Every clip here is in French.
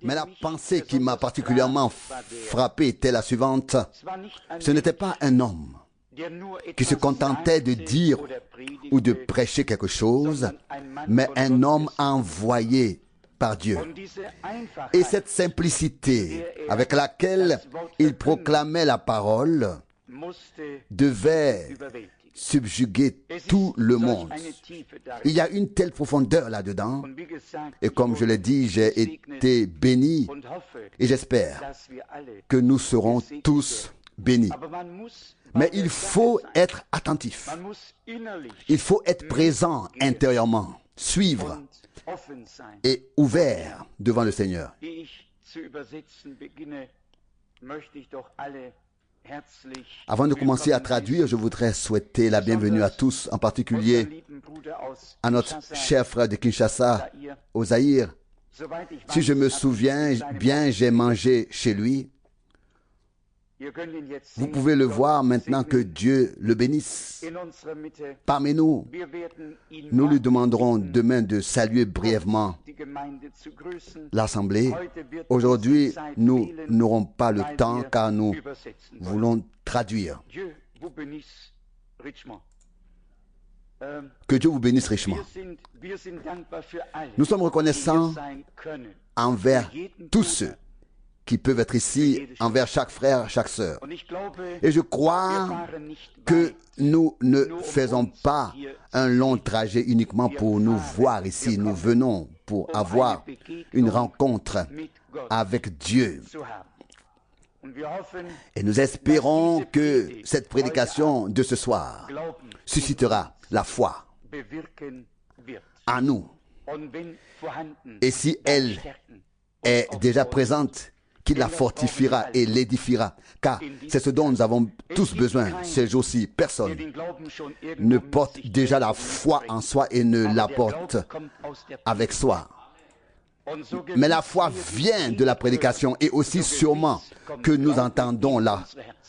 Mais la pensée qui m'a particulièrement frappé était la suivante. Ce n'était pas un homme qui se contentait de dire ou de prêcher quelque chose, mais un homme envoyé par Dieu. Et cette simplicité avec laquelle il proclamait la parole devait subjuguer tout le monde. Il y a une telle profondeur là-dedans. Et comme je l'ai dit, j'ai été béni et j'espère que nous serons tous bénis. Mais il faut être attentif. Il faut être présent intérieurement, suivre et ouvert devant le Seigneur. Avant de commencer à traduire, je voudrais souhaiter la bienvenue à tous, en particulier à notre cher frère de Kinshasa, au Zaïre. Si je me souviens bien, j'ai mangé chez lui. Vous pouvez le voir maintenant, que Dieu le bénisse. Parmi nous, nous lui demanderons demain de saluer brièvement l'Assemblée. Aujourd'hui, nous n'aurons pas le temps car nous voulons traduire. Que Dieu vous bénisse richement. Nous sommes reconnaissants envers tous ceux qui peuvent être ici, envers chaque frère, chaque sœur. Et je crois que nous ne faisons pas un long trajet uniquement pour nous voir ici. Nous venons pour avoir une rencontre avec Dieu. Et nous espérons que cette prédication de ce soir suscitera la foi en nous. Et si elle est déjà présente, qu'il la fortifiera et l'édifiera, car c'est ce dont nous avons tous besoin ces jours-ci. Personne ne porte déjà la foi en soi et ne l'apporte avec soi. Mais la foi vient de la prédication, et aussi sûrement que nous entendons la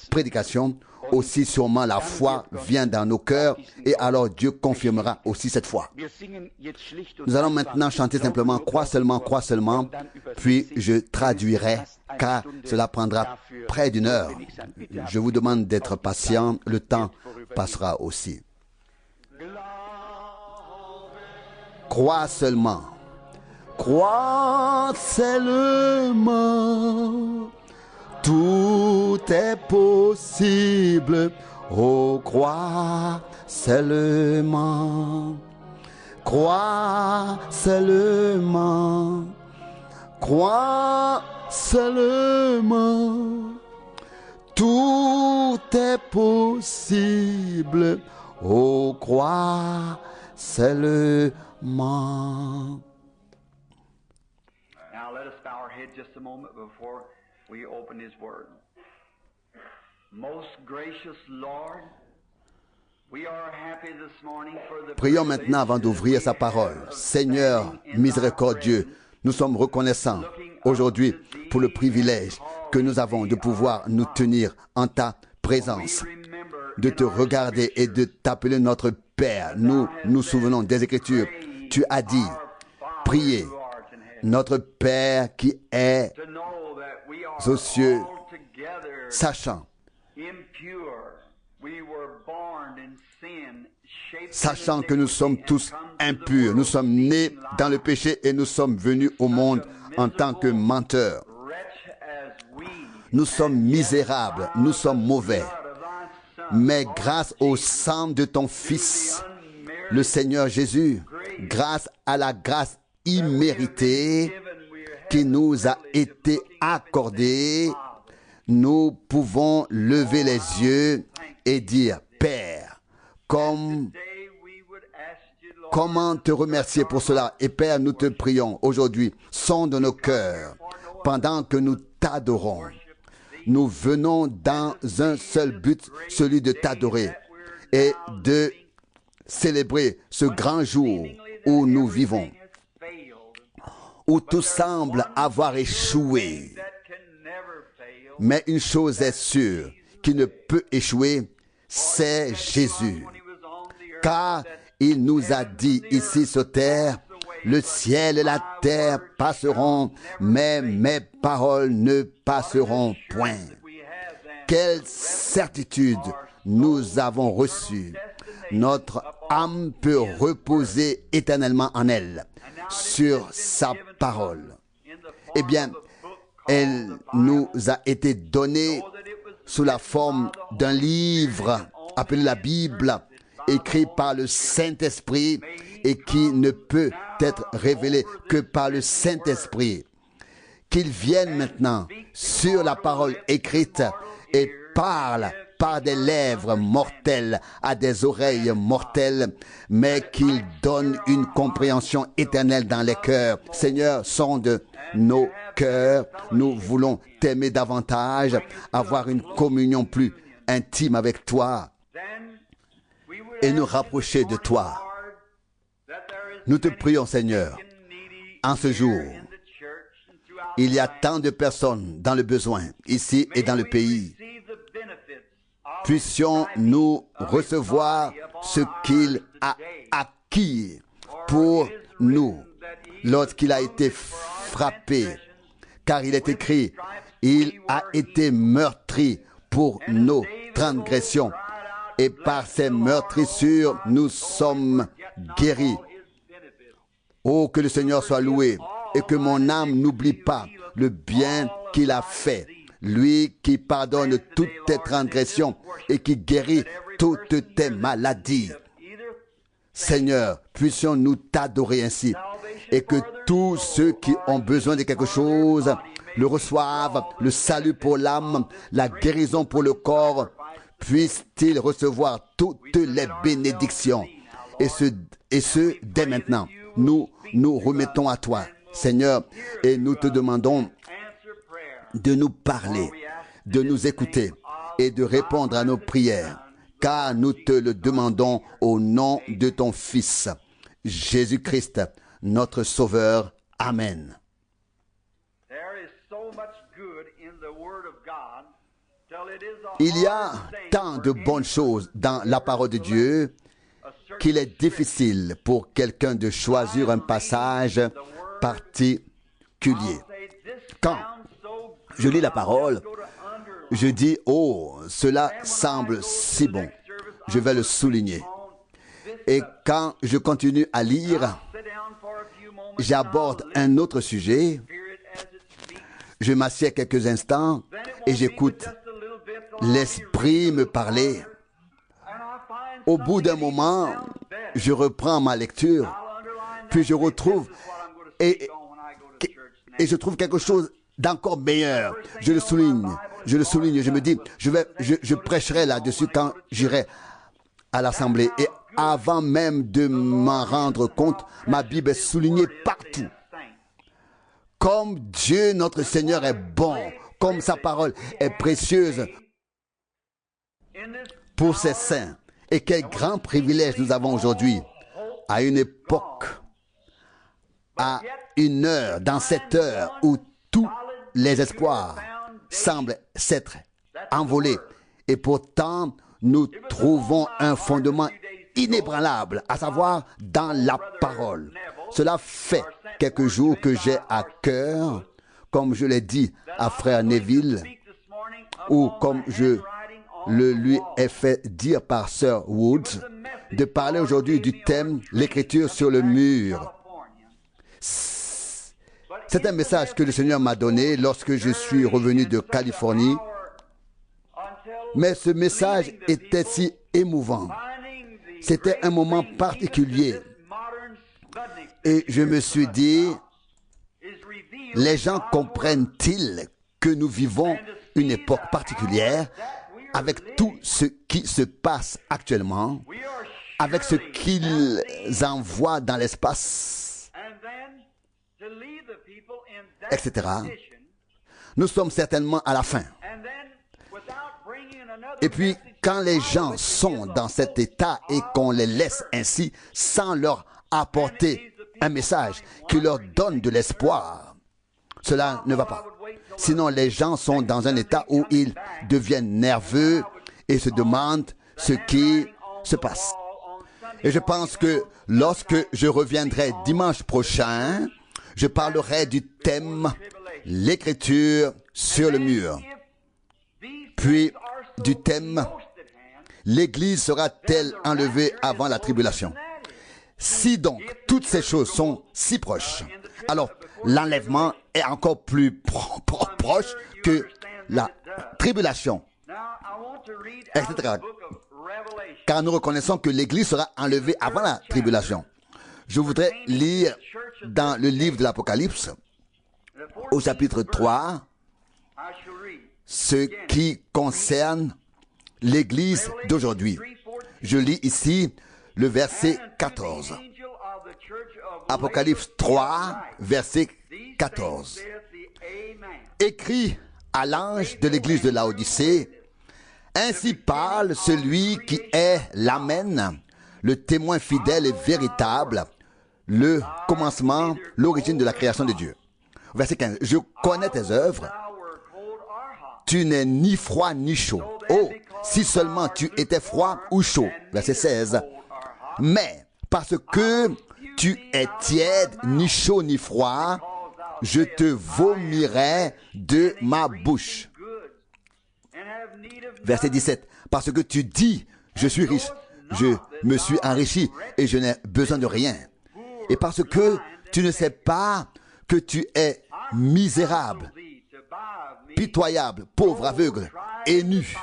prédication, aussi sûrement la foi vient dans nos cœurs, et alors Dieu confirmera aussi cette foi. Nous allons maintenant chanter simplement « Crois seulement », puis je traduirai, car cela prendra près d'une heure. Je vous demande d'être patient, le temps passera aussi. Crois seulement. Crois seulement. Tout est possible, oh crois seulement, crois seulement, crois seulement, tout est possible, oh crois seulement. Now let us bow our head just a moment before we open His Word. Most gracious Lord, we are happy this morning for the Prions maintenant avant d'ouvrir sa parole. Seigneur miséricordieux, nous sommes reconnaissants aujourd'hui pour le privilège que nous avons de pouvoir nous tenir en ta présence, de te regarder et de t'appeler notre Père. Nous nous souvenons des Écritures. Tu as dit, priez, notre Père qui est aux cieux, sachant que nous sommes tous impurs, nous sommes nés dans le péché et nous sommes venus au monde en tant que menteurs. Nous sommes misérables, nous sommes mauvais. Mais grâce au sang de ton Fils, le Seigneur Jésus, grâce à la grâce imméritée qui nous a été accordée, nous pouvons lever les yeux et dire, Père, comment te remercier pour cela? Et Père, nous te prions aujourd'hui, sonde nos cœurs pendant que nous t'adorons. Nous venons dans un seul but, celui de t'adorer et de célébrer ce grand jour où nous vivons, où tout semble avoir échoué. Mais une chose est sûre, qui ne peut échouer, c'est Jésus. Car il nous a dit ici sur terre Le ciel et la terre passeront, mais mes paroles ne passeront point. Quelle certitude nous avons reçue. Notre âme peut reposer éternellement en elle, sur sa parole. Eh bien, elle nous a été donnée sous la forme d'un livre appelé la Bible, écrit par le Saint-Esprit et qui ne peut être révélé que par le Saint-Esprit. Qu'il vienne maintenant sur la parole écrite et parle par des lèvres mortelles à des oreilles mortelles, mais qu'il donne une compréhension éternelle dans les cœurs. Seigneur, sonde nos cœurs. Nous voulons t'aimer davantage, avoir une communion plus intime avec toi et nous rapprocher de toi. Nous te prions, Seigneur, en ce jour. Il y a tant de personnes dans le besoin, ici et dans le pays. Puissions-nous recevoir ce qu'il a acquis pour nous lorsqu'il a été frappé. Car il est écrit, il a été meurtri pour nos transgressions. Et par ses meurtrissures, nous sommes guéris. Oh, que le Seigneur soit loué et que mon âme n'oublie pas le bien qu'il a fait. Lui qui pardonne toutes tes transgressions et qui guérit toutes tes maladies. Seigneur, puissions-nous t'adorer ainsi et que tous ceux qui ont besoin de quelque chose le reçoivent, le salut pour l'âme, la guérison pour le corps, puissent-ils recevoir toutes les bénédictions. Et ce dès maintenant. Nous nous remettons à toi, Seigneur, et nous te demandons de nous parler, de nous écouter et de répondre à nos prières, car nous te le demandons au nom de ton Fils, Jésus-Christ, notre Sauveur. Amen. Il y a tant de bonnes choses dans la parole de Dieu qu'il est difficile pour quelqu'un de choisir un passage particulier. Quand je lis la parole, je dis, oh, cela semble si bon. Je vais le souligner. Et quand je continue à lire, j'aborde un autre sujet. Je m'assieds quelques instants et j'écoute l'Esprit me parler. Au bout d'un moment, je reprends ma lecture, puis je retrouve et je trouve quelque chose d'encore meilleur. Je le souligne, je me dis, je prêcherai là-dessus quand j'irai à l'assemblée. Et avant même de m'en rendre compte, ma Bible est soulignée partout. Comme Dieu, notre Seigneur, est bon, comme sa parole est précieuse pour ses saints. Et quel grand privilège nous avons aujourd'hui, à une époque, à une heure, dans cette heure où tous les espoirs semblent s'être envolés. Et pourtant, nous trouvons un fondement inébranlable, à savoir dans la parole. Cela fait quelques jours que j'ai à cœur, comme je l'ai dit à frère Neville, ou comme je le lui ai fait dire par Sir Woods, de parler aujourd'hui du thème « L'écriture sur le mur ». C'est un message que le Seigneur m'a donné lorsque je suis revenu de Californie. Mais ce message était si émouvant. C'était un moment particulier. Et je me suis dit, les gens comprennent-ils que nous vivons une époque particulière avec tout ce qui se passe actuellement, avec ce qu'ils envoient dans l'espace, etc. Nous sommes certainement à la fin. Et puis, quand les gens sont dans cet état et qu'on les laisse ainsi, sans leur apporter un message qui leur donne de l'espoir, cela ne va pas. Sinon, les gens sont dans un état où ils deviennent nerveux et se demandent ce qui se passe. Et je pense que lorsque je reviendrai dimanche prochain, je parlerai du thème « L'écriture sur le mur ». Puis du thème « L'Église sera-t-elle enlevée avant la tribulation ?» Si donc toutes ces choses sont si proches, alors l'enlèvement est encore plus proche que la tribulation, etc. Car nous reconnaissons que l'Église sera enlevée avant la tribulation. Je voudrais lire dans le livre de l'Apocalypse, au chapitre 3, ce qui concerne l'Église d'aujourd'hui. Je lis ici le verset 14. Apocalypse 3, verset 14. Écrit à l'ange de l'Église de Laodicée, ainsi parle celui qui est l'Amen, le témoin fidèle et véritable, le commencement, l'origine de la création de Dieu. Verset 15. Je connais tes œuvres. Tu n'es ni froid ni chaud. Oh, si seulement tu étais froid ou chaud. Verset 16. Mais parce que tu es tiède, ni chaud ni froid, je te vomirai de ma bouche. Verset 17. Parce que tu dis, je suis riche, je me suis enrichi et je n'ai besoin de rien. Et parce que tu ne sais pas que tu es misérable, pitoyable, pauvre, aveugle et nu.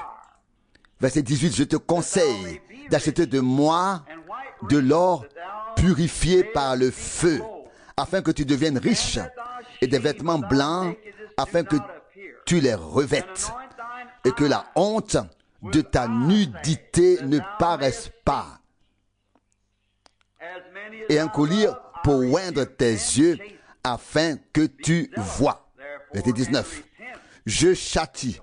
Verset 18. Je te conseille d'acheter de moi de l'or purifié par le feu, afin que tu deviennes riche, et des vêtements blancs, afin que tu les revêtes, et que la honte de ta nudité ne paraisse pas. Et un collier pour oindre tes yeux, afin que tu vois. Verset 19. Je châtie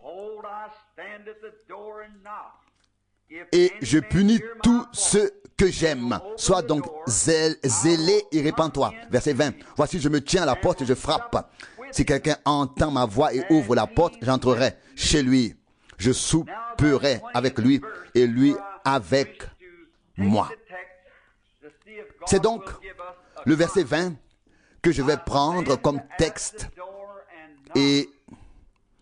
et je punis tous ceux que j'aime. Sois donc zélé et répands-toi. Verset 20. Voici, je me tiens à la porte et je frappe. Si quelqu'un entend ma voix et ouvre la porte, j'entrerai chez lui. Je souperai avec lui et lui avec moi. C'est donc le verset 20 que je vais prendre comme texte et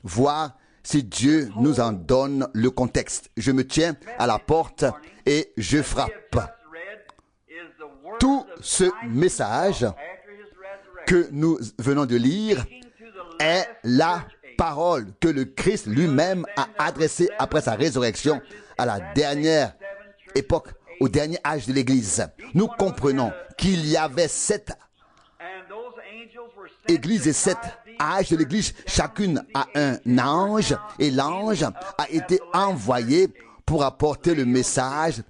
voir si Dieu nous en donne le contexte. Je me tiens à la porte et je frappe. Tout ce message que nous venons de lire est la parole que le Christ lui-même a adressée après sa résurrection à la dernière époque, au dernier âge de l'Église. Nous comprenons qu'il y avait 7 églises et 7 âges de l'Église, chacune a un ange, et l'ange a été envoyé pour apporter le message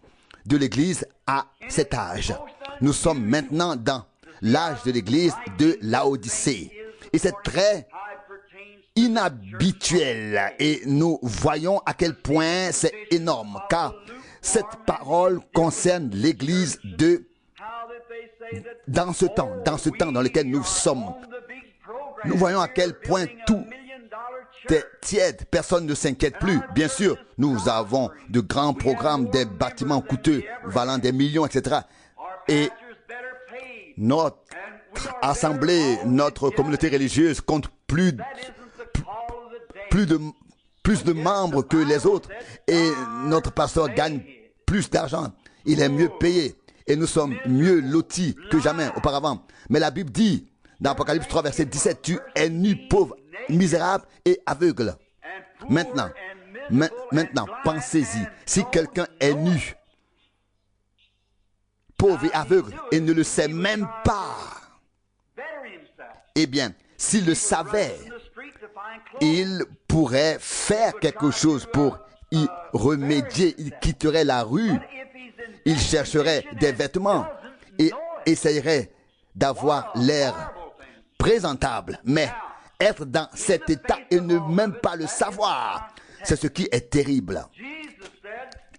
de l'Église à cet âge. Nous sommes maintenant dans l'âge de l'Église de Laodicée. Et c'est très inhabituel. Et nous voyons à quel point c'est énorme. Car cette parole concerne l'Église dans ce temps dans lequel nous sommes. Nous voyons à quel point tout est tiède. Personne ne s'inquiète plus. Bien sûr, nous avons de grands programmes, des bâtiments coûteux, valant des millions, etc. Et notre assemblée, notre communauté religieuse compte plus de membres que les autres. Et notre pasteur gagne plus d'argent. Il est mieux payé. Et nous sommes mieux lotis que jamais auparavant. Mais la Bible dit, dans Apocalypse 3, verset 17, tu es nu, pauvre, misérable et aveugle. Maintenant, pensez-y. Si quelqu'un est nu, pauvre et aveugle, et ne le sait même pas, eh bien, s'il le savait, il pourrait faire quelque chose pour y remédier. Il quitterait la rue, il chercherait des vêtements et essayerait d'avoir l'air présentable. Mais être dans cet état et ne même pas le savoir, c'est ce qui est terrible.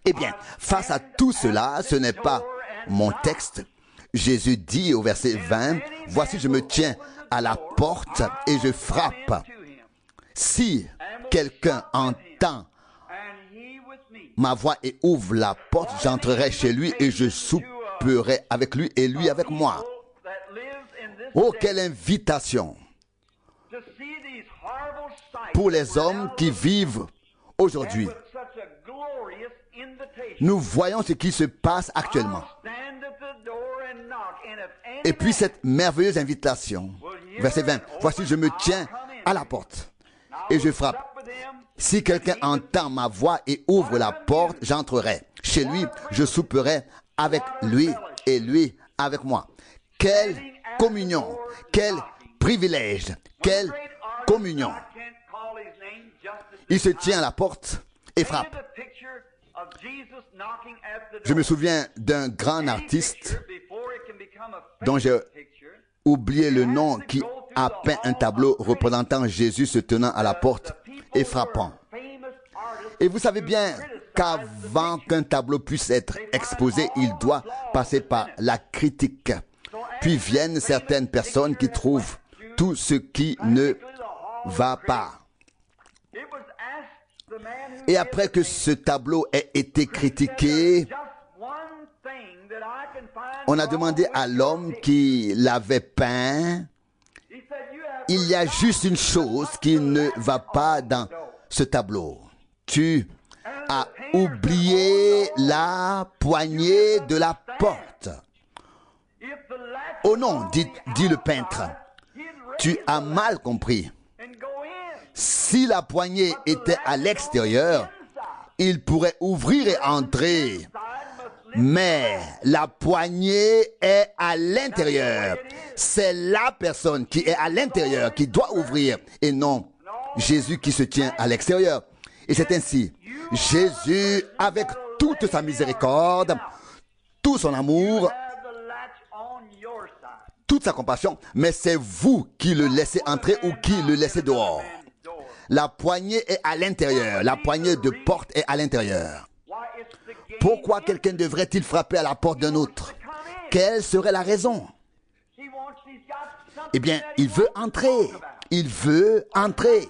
Eh bien, face à tout cela, ce n'est pas mon texte. Jésus dit au verset 20, « Voici, je me tiens à la porte et je frappe. Si quelqu'un entend ma voix et ouvre la porte, j'entrerai chez lui et je souperai avec lui et lui avec moi. Oh, quelle invitation pour les hommes qui vivent aujourd'hui. Nous voyons ce qui se passe actuellement. Et puis cette merveilleuse invitation, verset 20, voici je me tiens à la porte et je frappe. Si quelqu'un entend ma voix et ouvre la porte, j'entrerai chez lui, je souperai avec lui et lui avec moi. Quelle communion, quel privilège, quelle communion. Il se tient à la porte et frappe. Je me souviens d'un grand artiste dont j'ai oublié le nom qui a peint un tableau représentant Jésus se tenant à la porte et frappant. Et vous savez bien qu'avant qu'un tableau puisse être exposé, il doit passer par la critique. Puis viennent certaines personnes qui trouvent tout ce qui ne va pas. Et après que ce tableau ait été critiqué, on a demandé à l'homme qui l'avait peint, il y a juste une chose qui ne va pas dans ce tableau. Tu as oublié la poignée de la porte. Oh non, dit le peintre, tu as mal compris. Si la poignée était à l'extérieur, il pourrait ouvrir et entrer. Mais la poignée est à l'intérieur. C'est la personne qui est à l'intérieur qui doit ouvrir et non Jésus qui se tient à l'extérieur. Et c'est ainsi, Jésus, avec toute sa miséricorde, tout son amour, toute sa compassion, mais c'est vous qui le laissez entrer ou qui le laissez dehors. La poignée est à l'intérieur. La poignée de porte est à l'intérieur. Pourquoi quelqu'un devrait-il frapper à la porte d'un autre? Quelle serait la raison? Eh bien, il veut entrer. Il veut entrer.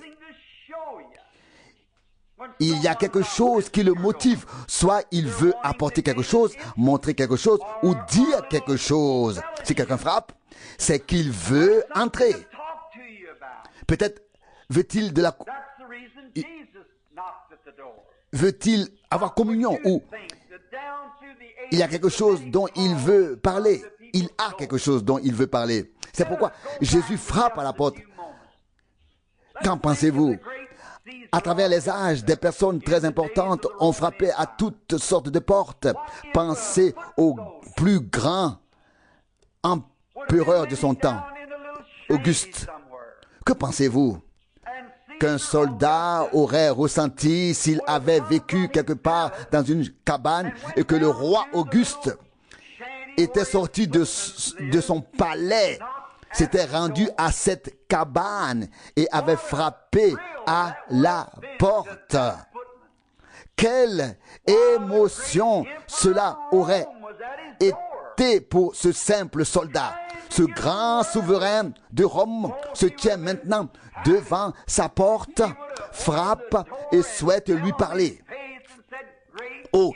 Il y a quelque chose qui le motive. Soit il veut apporter quelque chose, montrer quelque chose ou dire quelque chose. Si quelqu'un frappe, c'est qu'il veut entrer. Peut-être veut-il veut-il avoir communion ou il y a quelque chose dont il veut parler. Il a quelque chose dont il veut parler. C'est pourquoi Jésus frappe à la porte. Qu'en pensez-vous? À travers les âges, des personnes très importantes ont frappé à toutes sortes de portes. Pensez au plus grand empereur de son temps, Auguste. Que pensez-vous qu'un soldat aurait ressenti s'il avait vécu quelque part dans une cabane et que le roi Auguste était sorti de son palais, s'était rendu à cette cabane et avait frappé à la porte? Quelle émotion cela aurait été pour ce simple soldat. Ce grand souverain de Rome se tient maintenant devant sa porte, frappe et souhaite lui parler. Oh,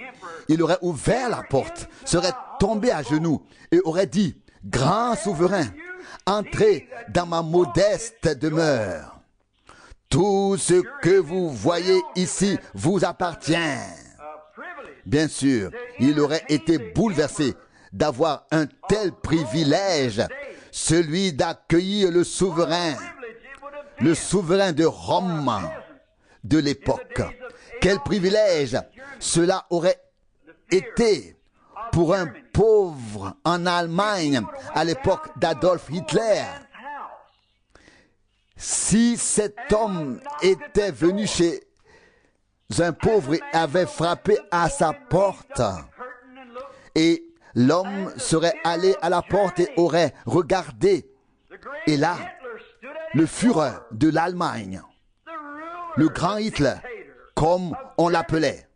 il aurait ouvert la porte, serait tombé à genoux et aurait dit, « Grand souverain, entrez dans ma modeste demeure. Tout ce que vous voyez ici vous appartient. » Bien sûr, il aurait été bouleversé d'avoir un tel privilège, celui d'accueillir le souverain de Rome de l'époque. Quel privilège cela aurait été pour un pauvre en Allemagne à l'époque d'Adolf Hitler. Si cet homme était venu chez un pauvre et avait frappé à sa porte, et l'homme serait allé à la porte et aurait regardé, et là, le Führer de l'Allemagne, le grand Hitler, comme on l'appelait,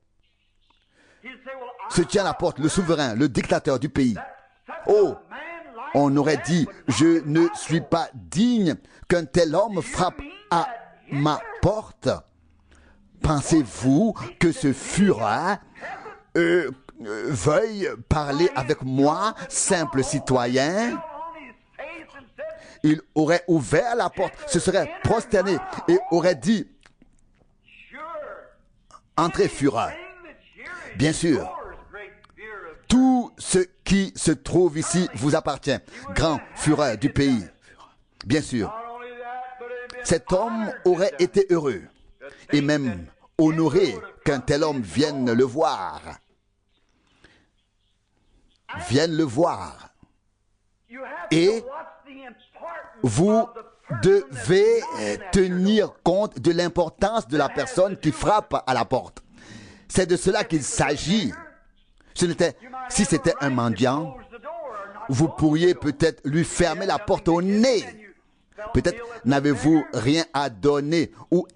se tient à la porte, le souverain, le dictateur du pays. Oh, on aurait dit, je ne suis pas digne qu'un tel homme frappe à ma porte. Pensez-vous que ce Führer veuille parler avec moi, simple citoyen, il aurait ouvert la porte, se serait prosterné et aurait dit, entrez fureur. Bien sûr, tout ce qui se trouve ici vous appartient, grand fureur du pays. Bien sûr, cet homme aurait été heureux et même honoré qu'un tel homme vienne le voir. Vienne le voir. Et vous devez tenir compte de l'importance de la personne qui frappe à la porte. C'est de cela qu'il s'agit. Si c'était un mendiant, vous pourriez peut-être lui fermer la porte au nez. Peut-être n'avez-vous rien à donner ou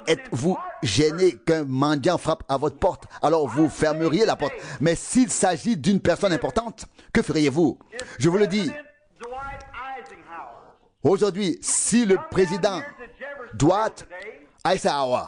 êtes-vous gêné qu'un mendiant frappe à votre porte? Alors vous fermeriez la porte. Mais s'il s'agit d'une personne importante, que feriez-vous? Je vous le dis. Aujourd'hui, si le président Dwight Eisenhower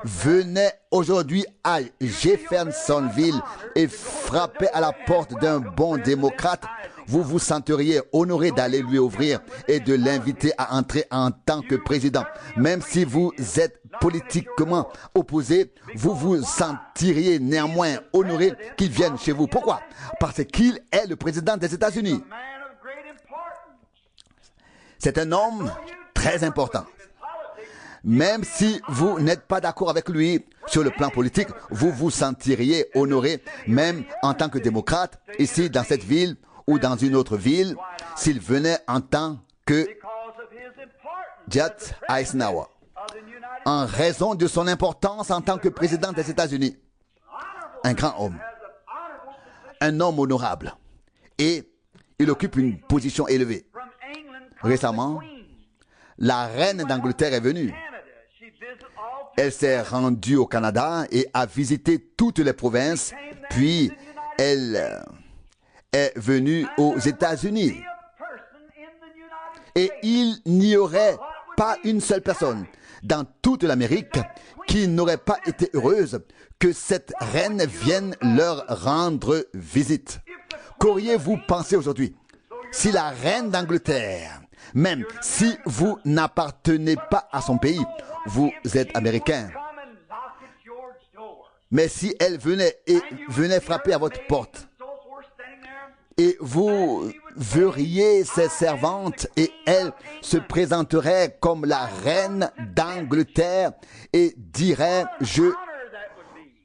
venait aujourd'hui à Jeffersonville et frappait à la porte d'un bon démocrate, vous vous senteriez honoré d'aller lui ouvrir et de l'inviter à entrer en tant que président. Même si vous êtes politiquement opposé, vous vous sentiriez néanmoins honoré qu'il vienne chez vous. Pourquoi? Parce qu'il est le président des États-Unis. C'est un homme très important. Même si vous n'êtes pas d'accord avec lui sur le plan politique, vous vous sentiriez honoré, même en tant que démocrate, ici dans cette ville ou dans une autre ville, s'il venait en tant que Dwight Eisenhower, en raison de son importance en tant que président des États-Unis. Un grand homme, un homme honorable, et il occupe une position élevée. Récemment, la reine d'Angleterre est venue. Elle s'est rendue au Canada et a visité toutes les provinces, puis elle est venue aux États-Unis. Et il n'y aurait pas une seule personne dans toute l'Amérique qui n'aurait pas été heureuse que cette reine vienne leur rendre visite. Qu'auriez-vous pensé aujourd'hui si la reine d'Angleterre, même si vous n'appartenez pas à son pays, vous êtes américain, mais si elle venait frapper à votre porte, et vous verriez ses servantes et elle se présenterait comme la reine d'Angleterre et dirait, je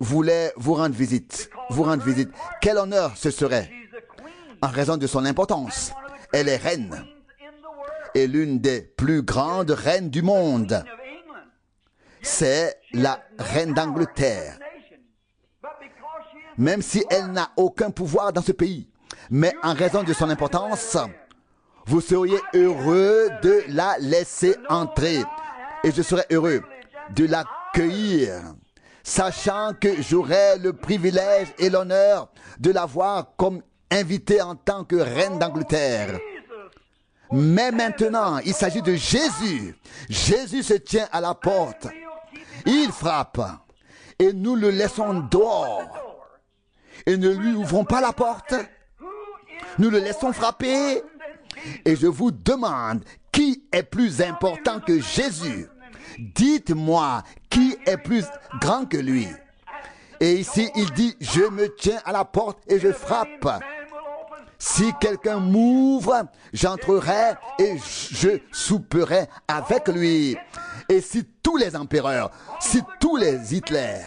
voulais vous rendre visite. Quel honneur ce serait en raison de son importance. Elle est reine et l'une des plus grandes reines du monde. C'est la reine d'Angleterre. Même si elle n'a aucun pouvoir dans ce pays, mais en raison de son importance, vous seriez heureux de la laisser entrer. Et je serais heureux de l'accueillir, sachant que j'aurai le privilège et l'honneur de l'avoir comme invitée en tant que reine d'Angleterre. Mais maintenant, il s'agit de Jésus. Jésus se tient à la porte. Il frappe. Et nous le laissons dehors. Et ne lui ouvrons pas la porte. Nous le laissons frapper. Et je vous demande, qui est plus important que Jésus? Dites-moi, qui est plus grand que lui? Et ici, il dit, je me tiens à la porte et je frappe. Si quelqu'un m'ouvre, j'entrerai et je souperai avec lui. Et si tous les empereurs, si tous les Hitler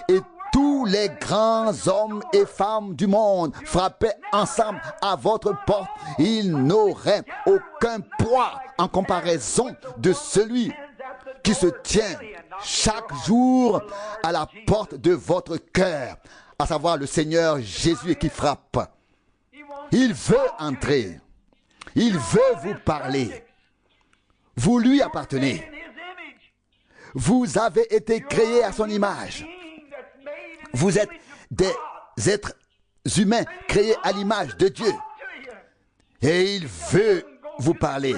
et tous les grands hommes et femmes du monde frappaient ensemble à votre porte, ils n'auraient aucun poids en comparaison de celui qui se tient chaque jour à la porte de votre cœur, à savoir le Seigneur Jésus, et qui frappe. Il veut entrer. Il veut vous parler. Vous lui appartenez. Vous avez été créés à son image. Vous êtes des êtres humains créés à l'image de Dieu. Et il veut vous parler.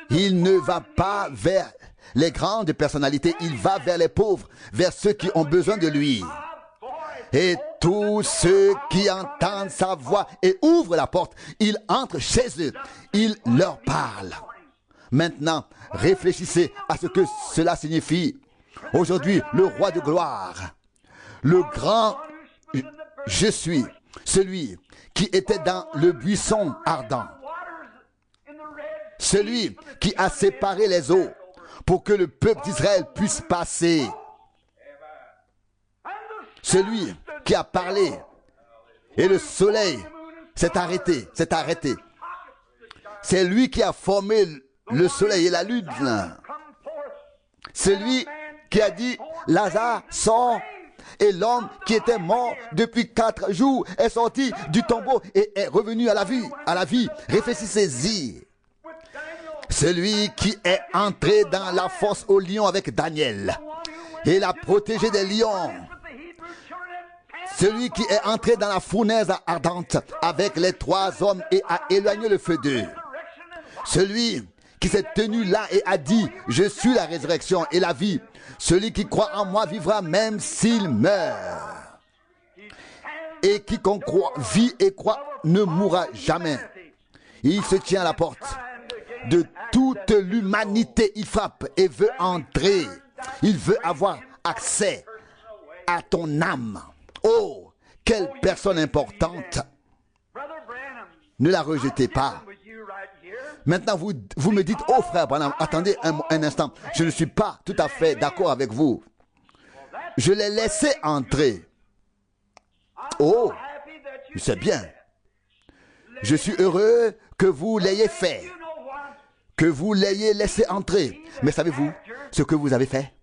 Il ne va pas vers les grandes personnalités, il va vers les pauvres, vers ceux qui ont besoin de lui. Et tous ceux qui entendent sa voix et ouvrent la porte, il entre chez eux, il leur parle. Maintenant, réfléchissez à ce que cela signifie. Aujourd'hui, le roi de gloire, le grand je suis, celui qui était dans le buisson ardent, celui qui a séparé les eaux pour que le peuple d'Israël puisse passer, celui qui a parlé et le soleil s'est arrêté, c'est lui qui a formé le soleil et la lune, celui qui a dit Lazare sort, et l'homme qui était mort depuis 4 jours est sorti du tombeau et est revenu à la vie. Réfléchissez-y. Celui qui est entré dans la fosse aux lions avec Daniel et l'a protégé des lions. Celui qui est entré dans la fournaise ardente avec les 3 hommes et a éloigné le feu d'eux. Celui qui s'est tenu là et a dit « Je suis la résurrection et la vie. Celui qui croit en moi vivra même s'il meurt. Et quiconque vit et croit ne mourra jamais. » Il se tient à la porte de toute l'humanité. Il frappe et veut entrer. Il veut avoir accès à ton âme. Oh, quelle personne importante. Ne la rejetez pas. Maintenant, vous me dites, oh frère Branham, attendez un instant, je ne suis pas tout à fait d'accord avec vous. Je l'ai laissé entrer. Oh, c'est bien. Je suis heureux que vous l'ayez fait, que vous l'ayez laissé entrer. Mais savez-vous ce que vous avez fait?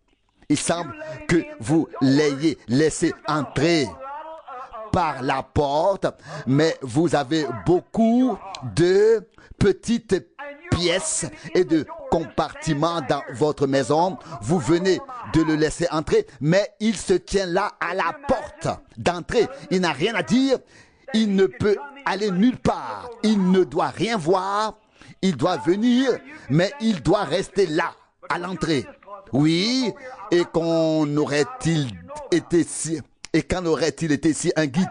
Il semble que vous l'ayez laissé entrer par la porte, mais vous avez beaucoup de petites pièces et de compartiments dans votre maison. Vous venez de le laisser entrer, mais il se tient là à la porte d'entrée. Il n'a rien à dire. Il ne peut aller nulle part. Il ne doit rien voir. Il doit venir, mais il doit rester là, à l'entrée. Oui, et qu'en aurait-il été si un guide?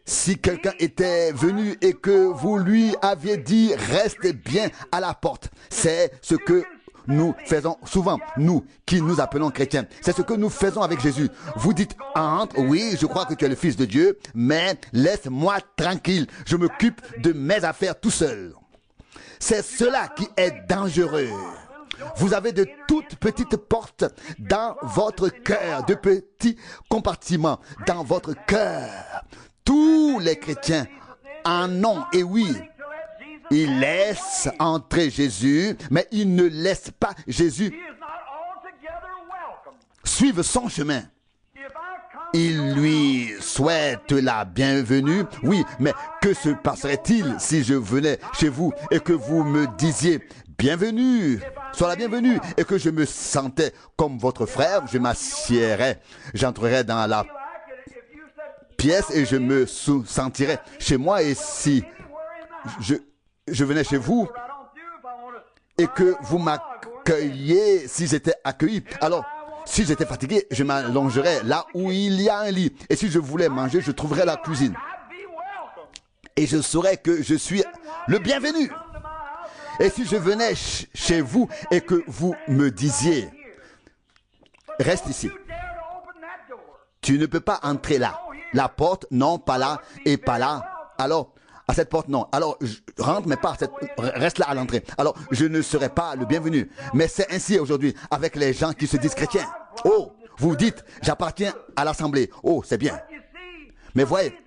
Si quelqu'un était venu et que vous lui aviez dit « Restez bien à la porte », c'est ce que nous faisons souvent, nous qui nous appelons chrétiens. C'est ce que nous faisons avec Jésus. Vous dites « Entre, oui, je crois que tu es le Fils de Dieu, mais laisse-moi tranquille, je m'occupe de mes affaires tout seul. » C'est cela qui est dangereux. Vous avez de toutes petites portes dans votre cœur, de petits compartiments dans votre cœur. Tous les chrétiens en ont, et oui, ils laissent entrer Jésus, mais ils ne laissent pas Jésus suivre son chemin. Ils lui souhaitent la bienvenue. Oui, mais que se passerait-il si je venais chez vous et que vous me disiez « Bienvenue, sois la bienvenue » et que je me sentais comme votre frère, je m'assiérais, j'entrerais dans la pièce et je me sentirais chez moi. Et si je venais chez vous et que vous m'accueilliez, si j'étais accueilli, alors si j'étais fatigué, je m'allongerais là où il y a un lit. Et si je voulais manger, je trouverais la cuisine. Et je saurais que je suis le bienvenu. Et si je venais chez vous et que vous me disiez, reste ici. Tu ne peux pas entrer là. La porte, non, pas là et pas là. Alors, à cette porte, non. Alors, rentre, mais pas à cette... Reste là à l'entrée. Alors, je ne serai pas le bienvenu. Mais c'est ainsi aujourd'hui avec les gens qui se disent chrétiens. Oh, vous dites, j'appartiens à l'assemblée. Oh, c'est bien. Mais voyez,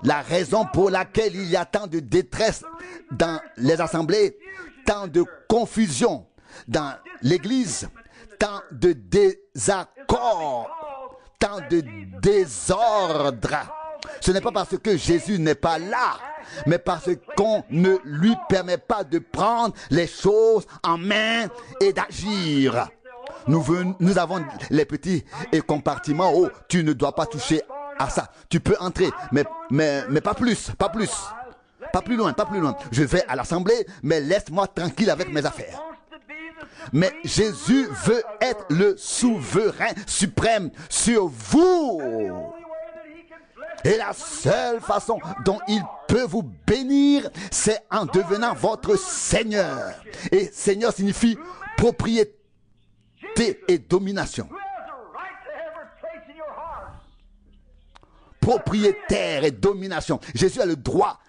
la raison pour laquelle il y a tant de détresse dans les assemblées, tant de confusion dans l'église, tant de désaccords, tant de désordre, ce n'est pas parce que Jésus n'est pas là, mais parce qu'on ne lui permet pas de prendre les choses en main et d'agir. Nous avons les petits compartiments. Oh, tu ne dois pas toucher à ça. Tu peux entrer, mais pas plus, pas plus. Pas plus loin, pas plus loin. Je vais à l'assemblée, mais laisse-moi tranquille avec mes affaires. mais Jésus veut être le souverain suprême sur vous. Et la seule façon dont il peut vous bénir, c'est en devenant votre Seigneur. Et Seigneur signifie propriété et domination. Propriétaire et domination. Jésus a le droit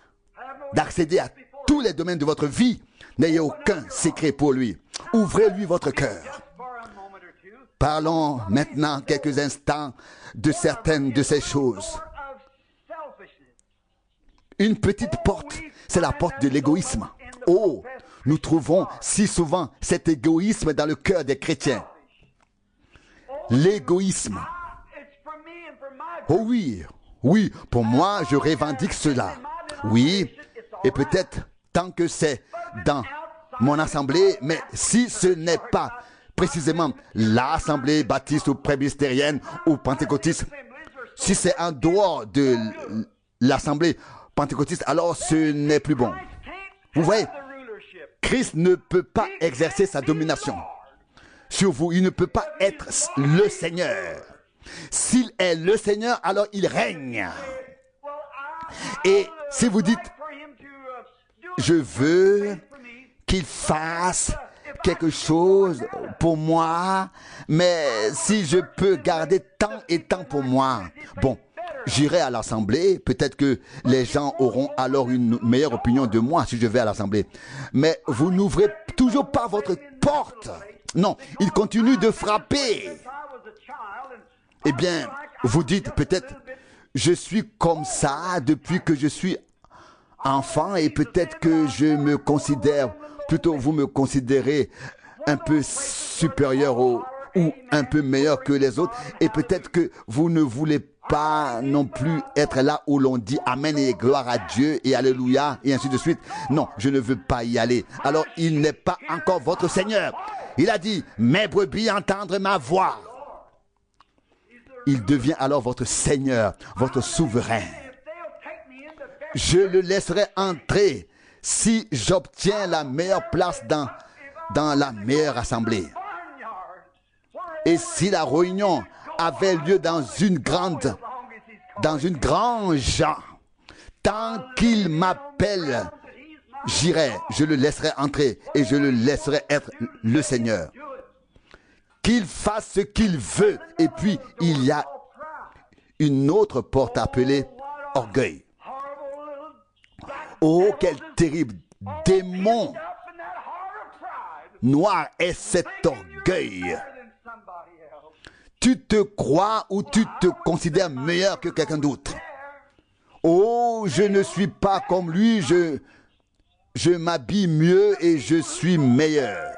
d'accéder à tous les domaines de votre vie. N'ayez aucun secret pour lui. Ouvrez-lui votre cœur. Parlons maintenant quelques instants de certaines de ces choses. Une petite porte, c'est la porte de l'égoïsme. Oh, nous trouvons si souvent cet égoïsme dans le cœur des chrétiens. L'égoïsme. Oh oui, oui, pour moi, je revendique cela. Oui, et peut-être tant que c'est dans mon assemblée, mais si ce n'est pas précisément l'assemblée baptiste ou presbytérienne ou pentecôtiste, si c'est en dehors de l'assemblée pentecôtiste, alors ce n'est plus bon. Vous voyez, Christ ne peut pas exercer sa domination sur vous. Il ne peut pas être le Seigneur. S'il est le Seigneur, alors il règne. Et si vous dites, je veux qu'il fasse quelque chose pour moi, mais si je peux garder tant et tant pour moi, bon, j'irai à l'assemblée, peut-être que les gens auront alors une meilleure opinion de moi si je vais à l'assemblée. Mais vous n'ouvrez toujours pas votre porte. Non, il continue de frapper. Eh bien, vous dites peut-être, je suis comme ça depuis que je suis enfant et peut-être que je me considère, plutôt vous me considérez un peu supérieur ou un peu meilleur que les autres et peut-être que vous ne voulez pas non plus être là où l'on dit Amen et gloire à Dieu et Alléluia et ainsi de suite. Non, je ne veux pas y aller. Alors, il n'est pas encore votre Seigneur. Il a dit, mes brebis entendent ma voix. Il devient alors votre Seigneur, votre souverain. Je le laisserai entrer si j'obtiens la meilleure place dans la meilleure assemblée. Et si la réunion avait lieu dans une grange, tant qu'il m'appelle, j'irai, je le laisserai entrer et je le laisserai être le Seigneur. Qu'il fasse ce qu'il veut. Et puis, il y a une autre porte appelée orgueil. Oh, quel terrible démon noir est cet orgueil. Tu te crois ou tu te considères meilleur que quelqu'un d'autre. Oh, je ne suis pas comme lui, je m'habille mieux et je suis meilleur.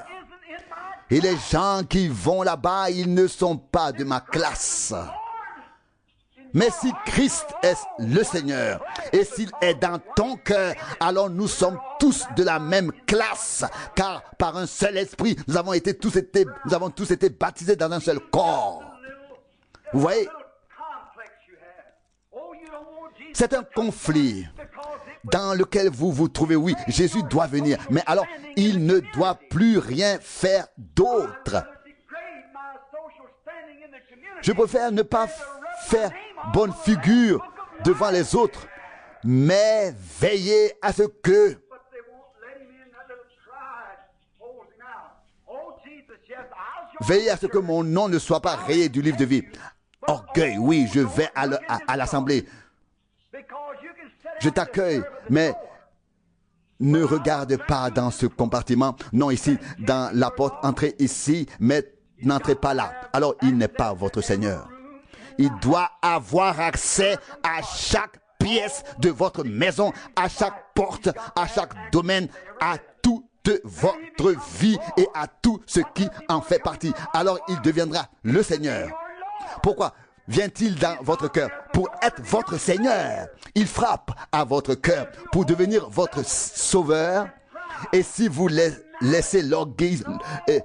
Et les gens qui vont là-bas, ils ne sont pas de ma classe. Mais si Christ est le Seigneur, et s'il est dans ton cœur, alors nous sommes tous de la même classe, car par un seul esprit, nous avons tous été baptisés dans un seul corps. Vous voyez? C'est un conflit dans lequel vous vous trouvez. Oui, Jésus doit venir, mais alors il ne doit plus rien faire d'autre. Je préfère ne pas faire bonne figure devant les autres, mais veillez à ce que mon nom ne soit pas rayé du livre de vie. Orgueil, oui, je vais à l'assemblée. Je t'accueille, mais ne regarde pas dans ce compartiment. Non, ici, dans la porte, entrez ici, mais n'entrez pas là. Alors, il n'est pas votre Seigneur. Il doit avoir accès à chaque pièce de votre maison, à chaque porte, à chaque domaine, à toute votre vie et à tout ce qui en fait partie. Alors, il deviendra le Seigneur. Pourquoi vient-il dans votre cœur? Pour être votre Seigneur. Il frappe à votre cœur pour devenir votre sauveur. Et si vous laissez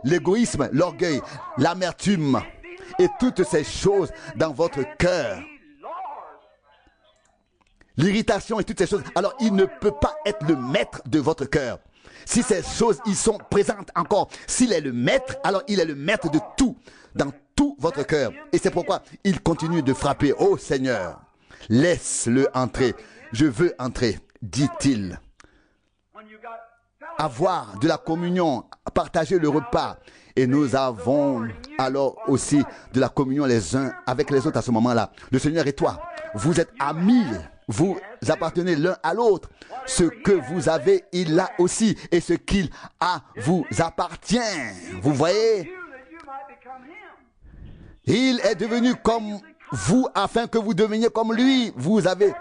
l'égoïsme, l'orgueil, l'amertume et toutes ces choses dans votre cœur, l'irritation et toutes ces choses, alors il ne peut pas être le maître de votre cœur. Si ces choses y sont présentes encore, s'il est le maître, alors il est le maître de tout, dans tout votre cœur. Et c'est pourquoi il continue de frapper. Oh Seigneur, laisse-le entrer. Je veux entrer, dit-il. Avoir de la communion, partager le repas. Et nous avons alors aussi de la communion les uns avec les autres à ce moment-là. Le Seigneur et toi, vous êtes amis, vous appartenez l'un à l'autre. Ce que vous avez, il l'a aussi. Et ce qu'il a vous appartient. Vous voyez? Il est devenu comme vous afin que vous deveniez comme lui. Vous avez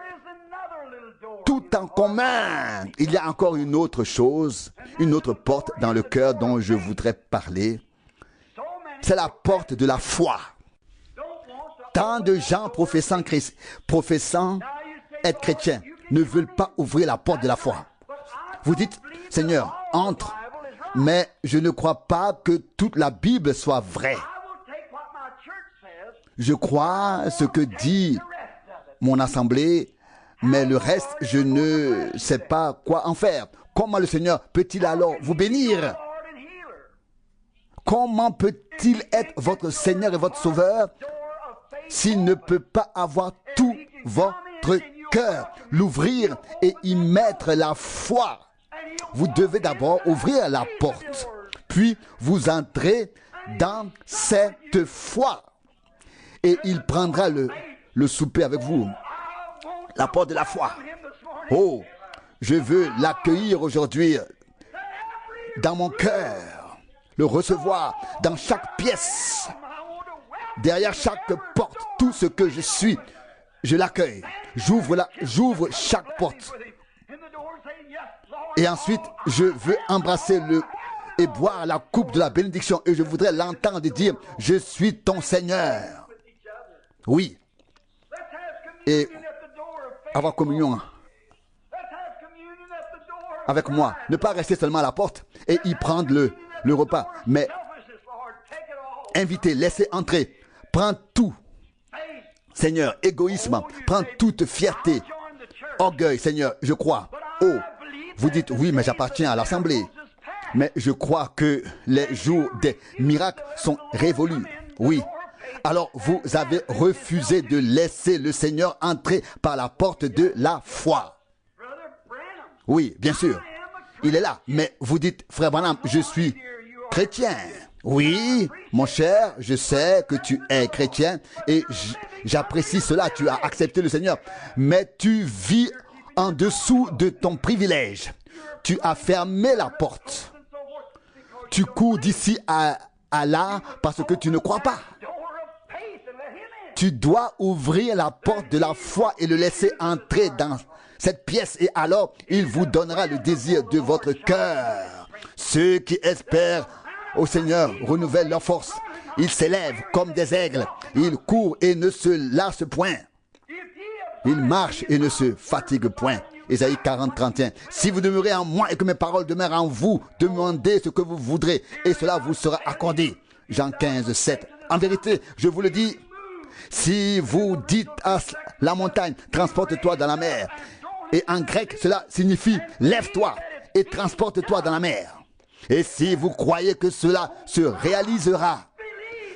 tout en commun. Il y a encore une autre chose, une autre porte dans le cœur dont je voudrais parler. C'est la porte de la foi. Tant de gens professant être chrétiens ne veulent pas ouvrir la porte de la foi. Vous dites, Seigneur, entre, mais je ne crois pas que toute la Bible soit vraie. Je crois ce que dit mon assemblée, mais le reste, je ne sais pas quoi en faire. Comment le Seigneur peut-il alors vous bénir? Comment peut-il être votre Seigneur et votre Sauveur s'il ne peut pas avoir tout votre cœur, l'ouvrir et y mettre la foi? Vous devez d'abord ouvrir la porte, puis vous entrez dans cette foi et il prendra le souper avec vous. La porte de la foi. Oh, je veux l'accueillir aujourd'hui dans mon cœur, le recevoir dans chaque pièce, derrière chaque porte, tout ce que je suis, je l'accueille. J'ouvre chaque porte. Et ensuite, je veux embrasser et boire la coupe de la bénédiction. Et je voudrais l'entendre dire, je suis ton Seigneur. Oui. Et avoir communion avec moi. Ne pas rester seulement à la porte et y prendre le repas. Mais inviter, laisser entrer. Prends tout. Seigneur, égoïsme. Prends toute fierté. Orgueil, Seigneur, je crois. Oh, vous dites, oui, mais j'appartiens à l'Assemblée. Mais je crois que les jours des miracles sont révolus. Oui. Alors vous avez refusé de laisser le Seigneur entrer par la porte de la foi. Oui, bien sûr. Il est là. Mais vous dites, frère Branham, je suis chrétien. Oui, mon cher, je sais que tu es chrétien et j'apprécie cela. Tu as accepté le Seigneur. Mais tu vis en dessous de ton privilège. Tu as fermé la porte. Tu cours d'ici à là parce que tu ne crois pas. Tu dois ouvrir la porte de la foi et le laisser entrer dans cette pièce et alors il vous donnera le désir de votre cœur. Ceux qui espèrent au Seigneur renouvellent leur force. Ils s'élèvent comme des aigles. Ils courent et ne se lassent point. Ils marchent et ne se fatiguent point. Ésaïe 40, 31. Si vous demeurez en moi et que mes paroles demeurent en vous, demandez ce que vous voudrez et cela vous sera accordé. Jean 15, 7. En vérité, je vous le dis, si vous dites à la montagne, transporte-toi dans la mer. Et en grec, cela signifie, lève-toi et transporte-toi dans la mer. Et si vous croyez que cela se réalisera,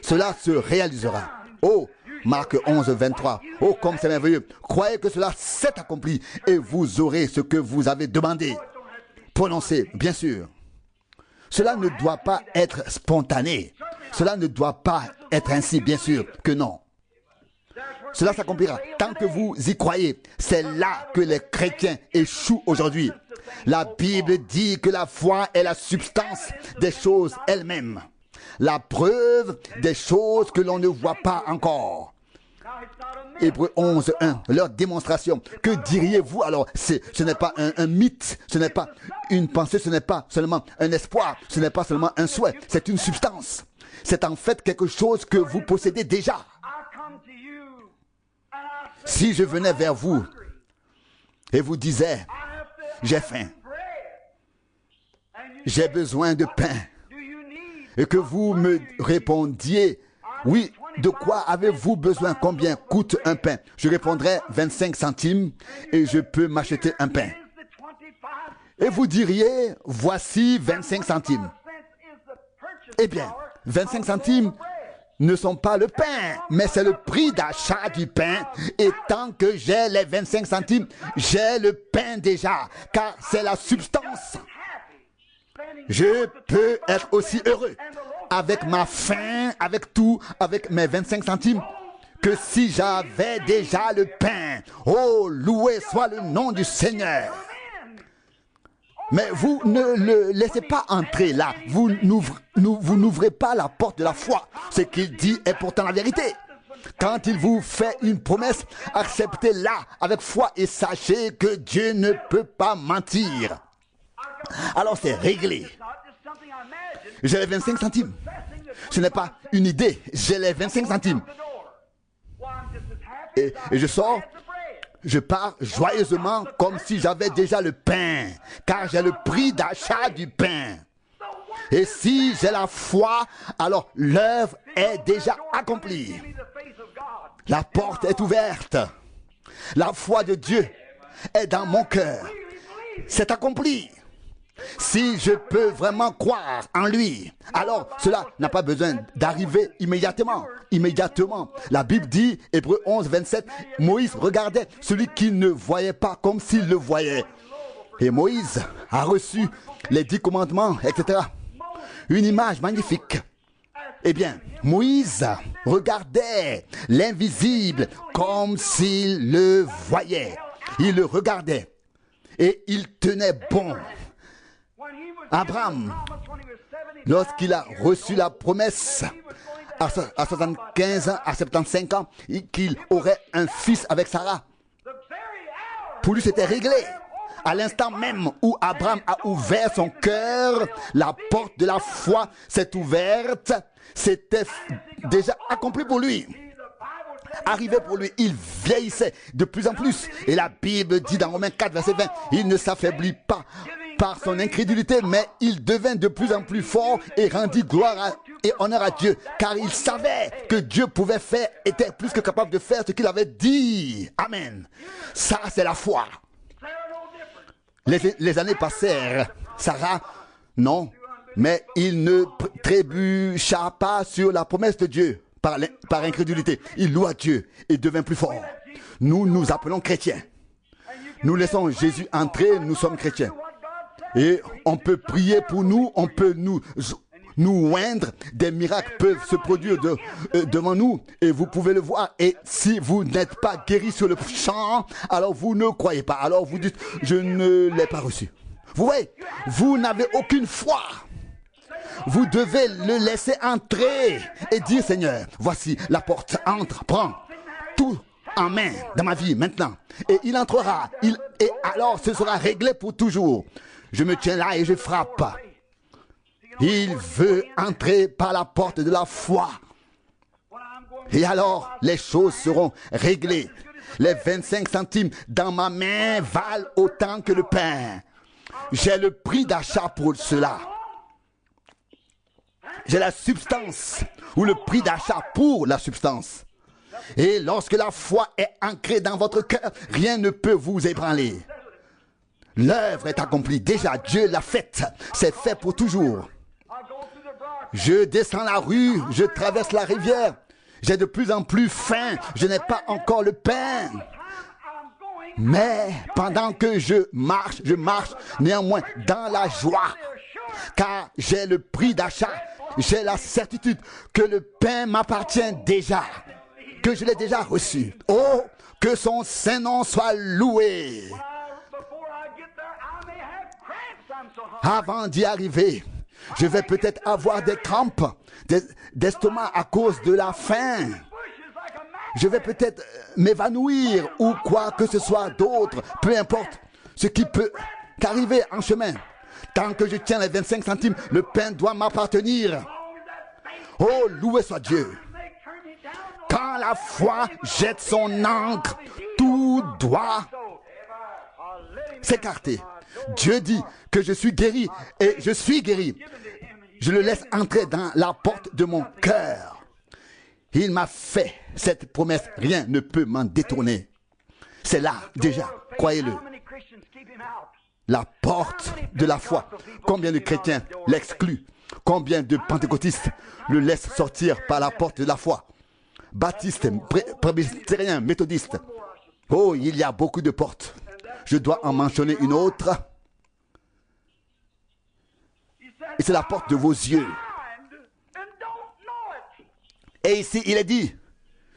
cela se réalisera. Oh, Marc 11, 23. Oh, comme c'est merveilleux. Croyez que cela s'est accompli et vous aurez ce que vous avez demandé. Prononcez, bien sûr. Cela ne doit pas être spontané. Cela ne doit pas être ainsi, bien sûr que non. Cela s'accomplira tant que vous y croyez. C'est là que les chrétiens échouent aujourd'hui. La Bible dit que la foi est la substance des choses elles-mêmes. La preuve des choses que l'on ne voit pas encore. Hébreux 11, 1, leur démonstration. Que diriez-vous alors? Ce n'est pas un mythe, ce n'est pas une pensée, ce n'est pas seulement un espoir, ce n'est pas seulement un souhait, c'est une substance. C'est en fait quelque chose que vous possédez déjà. Si je venais vers vous et vous disais, j'ai faim, j'ai besoin de pain, et que vous me répondiez, oui, de quoi avez-vous besoin? Combien coûte un pain? Je répondrais 25 centimes et je peux m'acheter un pain. Et vous diriez, voici 25 centimes. Eh bien, 25 centimes ne sont pas le pain, mais c'est le prix d'achat du pain. Et tant que j'ai les 25 centimes, j'ai le pain déjà, car c'est la substance. Je peux être aussi heureux avec ma faim, avec tout, avec mes 25 centimes, que si j'avais déjà le pain. Oh, loué soit le nom du Seigneur. Mais vous ne le laissez pas entrer là. Vous n'ouvrez pas la porte de la foi. Ce qu'il dit est pourtant la vérité. Quand il vous fait une promesse, acceptez-la avec foi et sachez que Dieu ne peut pas mentir. Alors c'est réglé. J'ai les 25 centimes. Ce n'est pas une idée. J'ai les 25 centimes. Et je sors. Je pars joyeusement comme si j'avais déjà le pain, car j'ai le prix d'achat du pain. Et si j'ai la foi, alors l'œuvre est déjà accomplie. La porte est ouverte. La foi de Dieu est dans mon cœur. C'est accompli. Si je peux vraiment croire en lui, alors cela n'a pas besoin d'arriver immédiatement. Immédiatement. La Bible dit, Hébreux 11, 27, Moïse regardait celui qui ne voyait pas comme s'il le voyait. Et Moïse a reçu les 10 commandements, etc. Une image magnifique. Eh bien, Moïse regardait l'invisible comme s'il le voyait. Il le regardait et il tenait bon. Abraham, lorsqu'il a reçu la promesse à 75 ans, à 75 ans, qu'il aurait un fils avec Sarah, pour lui c'était réglé. À l'instant même où Abraham a ouvert son cœur, la porte de la foi s'est ouverte. C'était déjà accompli pour lui. Arrivé pour lui, il vieillissait de plus en plus. Et la Bible dit dans Romains 4, verset 20, il ne s'affaiblit pas par son incrédulité, mais il devint de plus en plus fort et rendit gloire et honneur à Dieu, car il savait que Dieu pouvait faire, était plus que capable de faire ce qu'il avait dit. Amen. Ça, c'est la foi. Les années passèrent. Sarah, non, mais il ne trébucha pas sur la promesse de Dieu par incrédulité. Il loua Dieu et devint plus fort. Nous nous appelons chrétiens. Nous laissons Jésus entrer, nous sommes chrétiens. Et on peut prier pour nous, on peut nous oindre, des miracles peuvent se produire devant nous et vous pouvez le voir. Et si vous n'êtes pas guéri sur le champ, alors vous ne croyez pas. Alors vous dites, je ne l'ai pas reçu. Vous voyez, vous n'avez aucune foi. Vous devez le laisser entrer et dire, Seigneur, voici la porte, entre, prends tout en main dans ma vie maintenant. Et il entrera, et alors ce sera réglé pour toujours. Je me tiens là et je frappe. Il veut entrer par la porte de la foi. Et alors, les choses seront réglées. Les 25 centimes dans ma main valent autant que le pain. J'ai le prix d'achat pour cela. J'ai la substance, ou le prix d'achat pour la substance. Et lorsque la foi est ancrée dans votre cœur, rien ne peut vous ébranler. L'œuvre est accomplie. Déjà, Dieu l'a faite. C'est fait pour toujours. Je descends la rue, je traverse la rivière. J'ai de plus en plus faim. Je n'ai pas encore le pain. Mais pendant que je marche néanmoins dans la joie. Car j'ai le prix d'achat. J'ai la certitude que le pain m'appartient déjà. Que je l'ai déjà reçu. Oh, que son Saint-Nom soit loué. Avant d'y arriver, je vais peut-être avoir des crampes d'estomac à cause de la faim. Je vais peut-être m'évanouir ou quoi que ce soit d'autre, peu importe ce qui peut arriver en chemin. Tant que je tiens les 25 centimes, le pain doit m'appartenir. Oh, loué soit Dieu. Quand la foi jette son encre, tout doit s'écarter. Dieu dit que je suis guéri et je suis guéri. Je le laisse entrer dans la porte de mon cœur. Il m'a fait cette promesse. Rien ne peut m'en détourner. C'est là, déjà. Croyez-le. la porte de la foi. Combien de chrétiens l'excluent? Combien de pentecôtistes le laissent sortir par la porte de la foi? Baptistes, presbytériens, méthodistes. Oh, il y a beaucoup de portes. Je dois en mentionner une autre. Et c'est la porte de vos yeux. Et ici, il est dit,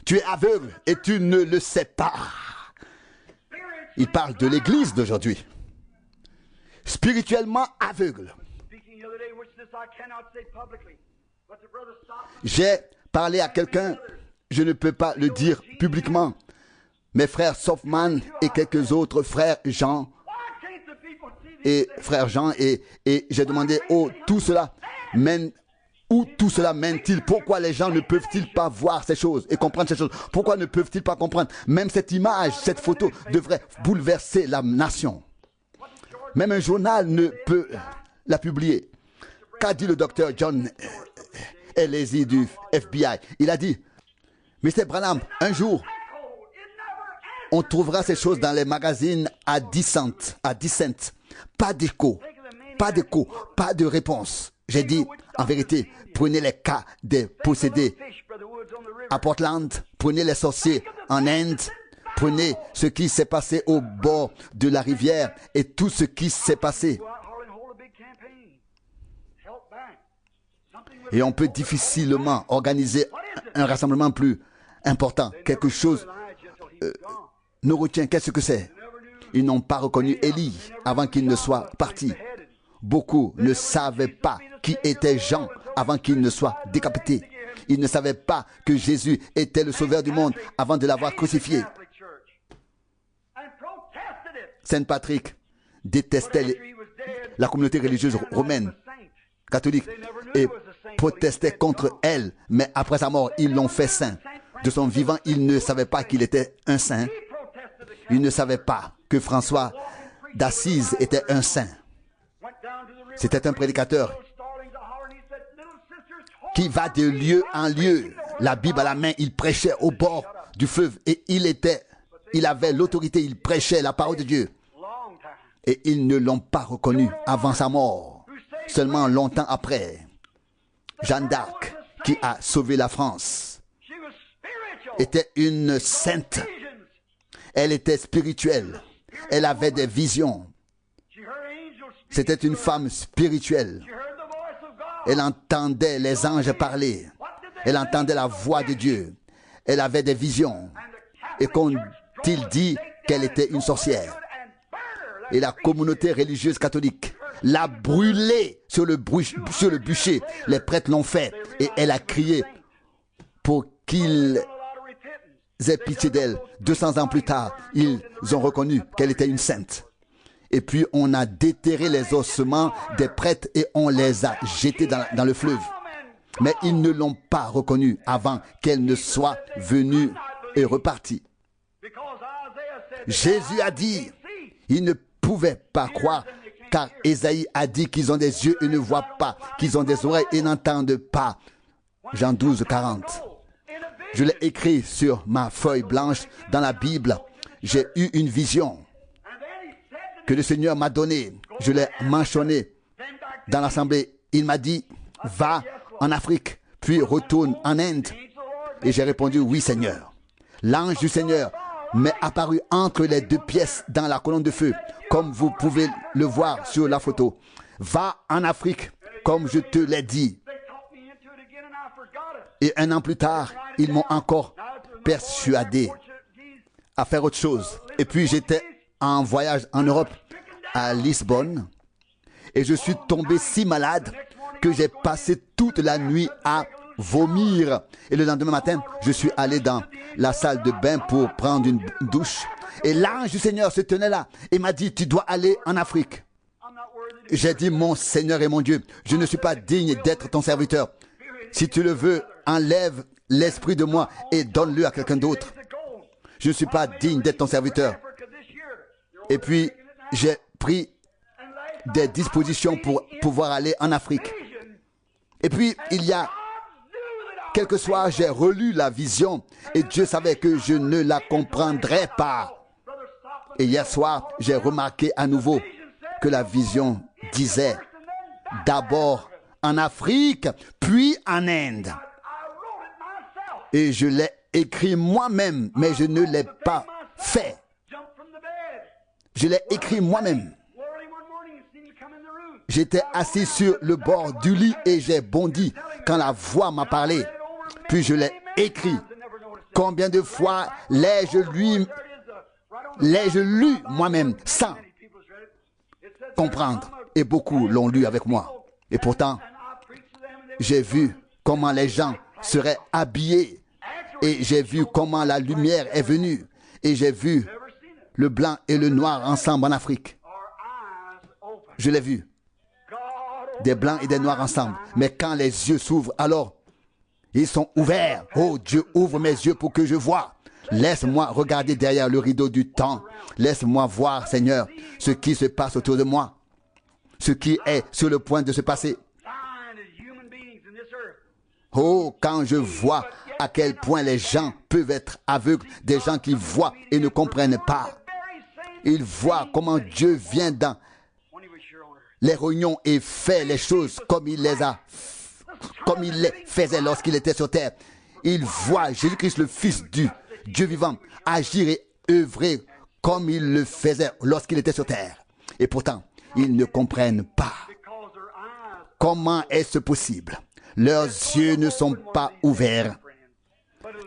tu es aveugle et tu ne le sais pas. Il parle de l'église d'aujourd'hui. Spirituellement aveugle. J'ai parlé à quelqu'un, je ne peux pas le dire publiquement. Mes frères Softman et quelques autres frères Jean et j'ai demandé tout cela mène. Où tout cela mène-t-il? Pourquoi les gens ne peuvent-ils pas voir ces choses et comprendre ces choses? Pourquoi ne peuvent-ils pas comprendre? Même cette image, cette photo devrait bouleverser la nation. Même un journal ne peut la publier. Qu'a dit le docteur John Elezi du FBI? Il a dit, Mr. Branham, un jour, on trouvera ces choses dans les magazines à 10 cents. Pas d'écho, pas de réponse. J'ai dit, en vérité, prenez les cas des possédés à Portland, prenez les sorciers en Inde, prenez ce qui s'est passé au bord de la rivière et tout ce qui s'est passé. Et on peut difficilement organiser un rassemblement plus important. Quelque chose nous retient. Qu'est-ce que c'est? Ils n'ont pas reconnu Élie avant qu'il ne soit parti. Beaucoup ne savaient pas qui était Jean avant qu'il ne soit décapité. Ils ne savaient pas que Jésus était le sauveur du monde avant de l'avoir crucifié. Saint Patrick détestait la communauté religieuse romaine, catholique, et protestait contre elle. Mais après sa mort, ils l'ont fait saint. De son vivant, ils ne savaient pas qu'il était un saint. Ils ne savaient pas que François d'Assise était un saint. C'était un prédicateur qui va de lieu en lieu, la Bible à la main. Il prêchait au bord du fleuve et il avait l'autorité, il prêchait la parole de Dieu. Et ils ne l'ont pas reconnu avant sa mort. Seulement longtemps après, Jeanne d'Arc, qui a sauvé la France, était une sainte. Elle était spirituelle. Elle avait des visions. C'était une femme spirituelle. Elle entendait les anges parler. Elle entendait la voix de Dieu. Elle avait des visions. Et qu'ont-ils dit qu'elle était une sorcière? Et la communauté religieuse catholique l'a brûlée sur le bûcher. Les prêtres l'ont fait. Et elle a crié pour qu'ils aient pitié d'elle. 200 ans plus tard, ils ont reconnu qu'elle était une sainte. Et puis on a déterré les ossements des prêtres et on les a jetés dans le fleuve. Mais ils ne l'ont pas reconnue avant qu'elle ne soit venue et repartie. Jésus a dit, ils ne pouvaient pas croire, car Ésaïe a dit qu'ils ont des yeux et ne voient pas, qu'ils ont des oreilles et n'entendent pas. Jean 12, 40. Je l'ai écrit sur ma feuille blanche dans la Bible. J'ai eu une vision que le Seigneur m'a donné. Je l'ai mentionné dans l'assemblée. Il m'a dit, va en Afrique, puis retourne en Inde. Et j'ai répondu, oui Seigneur. L'ange du Seigneur m'est apparu entre les deux pièces dans la colonne de feu, comme vous pouvez le voir sur la photo. Va en Afrique, comme je te l'ai dit. Et un an plus tard, ils m'ont encore persuadé à faire autre chose. Et puis j'étais en voyage en Europe, à Lisbonne, et je suis tombé si malade que j'ai passé toute la nuit à vomir. Et le lendemain matin, je suis allé dans la salle de bain pour prendre une douche. Et l'ange du Seigneur se tenait là et m'a dit, tu dois aller en Afrique. J'ai dit, mon Seigneur et mon Dieu, je ne suis pas digne d'être ton serviteur. Si tu le veux, enlève l'esprit de moi et donne-le à quelqu'un d'autre. Je ne suis pas digne d'être ton serviteur. Et puis, j'ai pris des dispositions pour pouvoir aller en Afrique. Et puis, il y a quelques soirs, j'ai relu la vision et Dieu savait que je ne la comprendrais pas. Et hier soir, j'ai remarqué à nouveau que la vision disait d'abord en Afrique, puis en Inde. Et je l'ai écrit moi-même, mais je ne l'ai pas fait. Je l'ai écrit moi-même. J'étais assis sur le bord du lit et j'ai bondi quand la voix m'a parlé. Puis je l'ai écrit. Combien de fois l'ai-je lu moi-même sans comprendre? Et beaucoup l'ont lu avec moi. Et pourtant, j'ai vu comment les gens seraient habillés. Et j'ai vu comment la lumière est venue. Et j'ai vu le blanc et le noir ensemble en Afrique. Je l'ai vu. Des blancs et des noirs ensemble. Mais quand les yeux s'ouvrent, alors ils sont ouverts. Oh Dieu, ouvre mes yeux pour que je voie. Laisse-moi regarder derrière le rideau du temps. Laisse-moi voir, Seigneur, ce qui se passe autour de moi. Ce qui est sur le point de se passer. Oh, quand je vois à quel point les gens peuvent être aveugles, des gens qui voient et ne comprennent pas. Ils voient comment Dieu vient dans les réunions et fait les choses comme il les faisait lorsqu'il était sur terre. Ils voient Jésus-Christ, le Fils du Dieu vivant, agir et œuvrer comme il le faisait lorsqu'il était sur terre. Et pourtant, ils ne comprennent pas. Comment est-ce possible? Leurs yeux ne sont pas ouverts.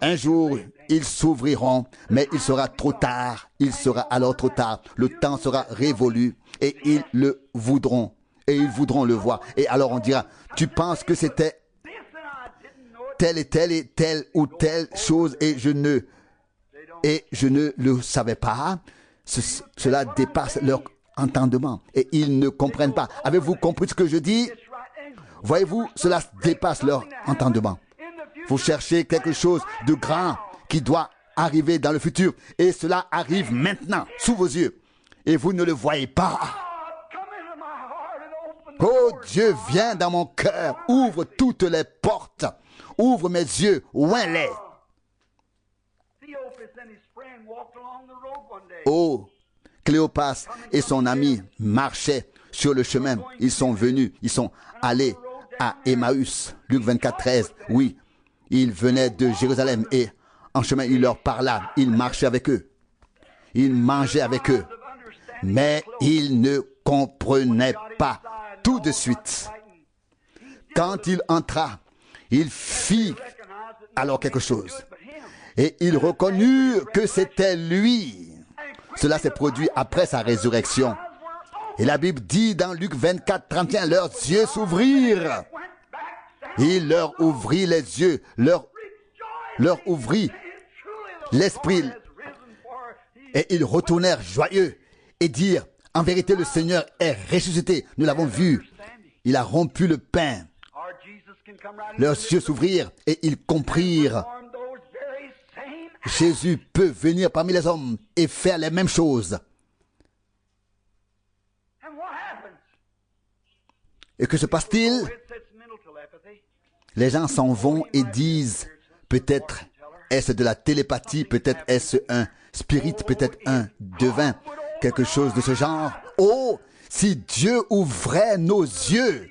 Un jour, ils s'ouvriront, mais il sera trop tard. Il sera alors trop tard. Le temps sera révolu et ils le voudront. Et ils voudront le voir. Et alors on dira, tu penses que c'était telle ou telle chose et je ne le savais pas. Cela dépasse leur entendement et ils ne comprennent pas. Avez-vous compris ce que je dis? Voyez-vous, cela dépasse leur entendement. Vous cherchez quelque chose de grand qui doit arriver dans le futur et cela arrive maintenant sous vos yeux et vous ne le voyez pas. Oh Dieu, viens dans mon cœur, ouvre toutes les portes, ouvre mes yeux, ouvre-les. Oh, Cléopas et son ami marchaient sur le chemin. Ils sont venus, ils sont allés à Emmaüs, Luc 24, 13. Oui, il venait de Jérusalem et en chemin, il leur parla. Il marchait avec eux. Il mangeait avec eux. Mais il ne comprenait pas tout de suite. Quand il entra, il fit alors quelque chose. Et il reconnut que c'était lui. Cela s'est produit après sa résurrection. Et la Bible dit dans Luc 24, 31, leurs yeux s'ouvrirent. Il leur ouvrit les yeux, leur ouvrit l'esprit. Et ils retournèrent joyeux et dirent, en vérité, le Seigneur est ressuscité. Nous l'avons vu. Il a rompu le pain. Leurs yeux s'ouvrirent et ils comprirent. Jésus peut venir parmi les hommes et faire les mêmes choses. Et que se passe-t-il? Les gens s'en vont et disent, peut-être est-ce de la télépathie, peut-être est-ce un spirit, peut-être un devin, quelque chose de ce genre. Oh, si Dieu ouvrait nos yeux,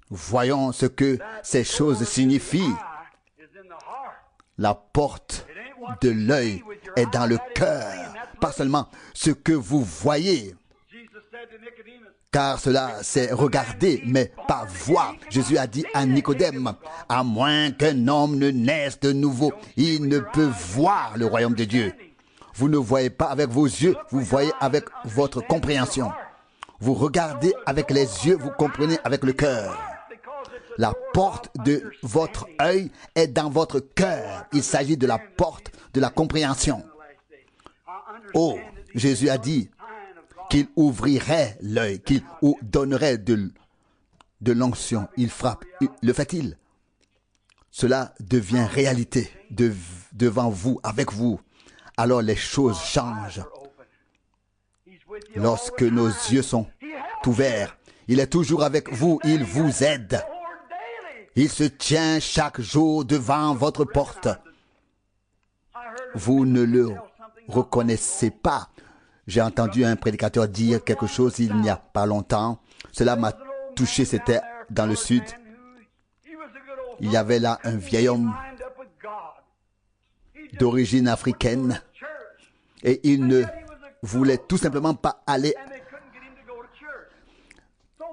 voyons ce que ces choses signifient. La porte de l'œil est dans le cœur, pas seulement ce que vous voyez, car cela c'est regarder, mais pas voir. Jésus a dit à Nicodème, à moins qu'un homme ne naisse de nouveau, il ne peut voir le royaume de Dieu. Vous ne voyez pas avec vos yeux, vous voyez avec votre compréhension. Vous regardez avec les yeux, vous comprenez avec le cœur. La porte de votre œil est dans votre cœur. Il s'agit de la porte de la compréhension. Oh, Jésus a dit qu'il ouvrirait l'œil, qu'il donnerait de l'onction. Il frappe. Le fait-il? Cela devient réalité devant vous, avec vous. Alors les choses changent. Lorsque nos yeux sont ouverts, il est toujours avec vous, il vous aide. Il se tient chaque jour devant votre porte. Vous ne le reconnaissez pas. J'ai entendu un prédicateur dire quelque chose il n'y a pas longtemps. Cela m'a touché, c'était dans le sud. Il y avait là un vieil homme d'origine africaine et il ne voulait tout simplement pas aller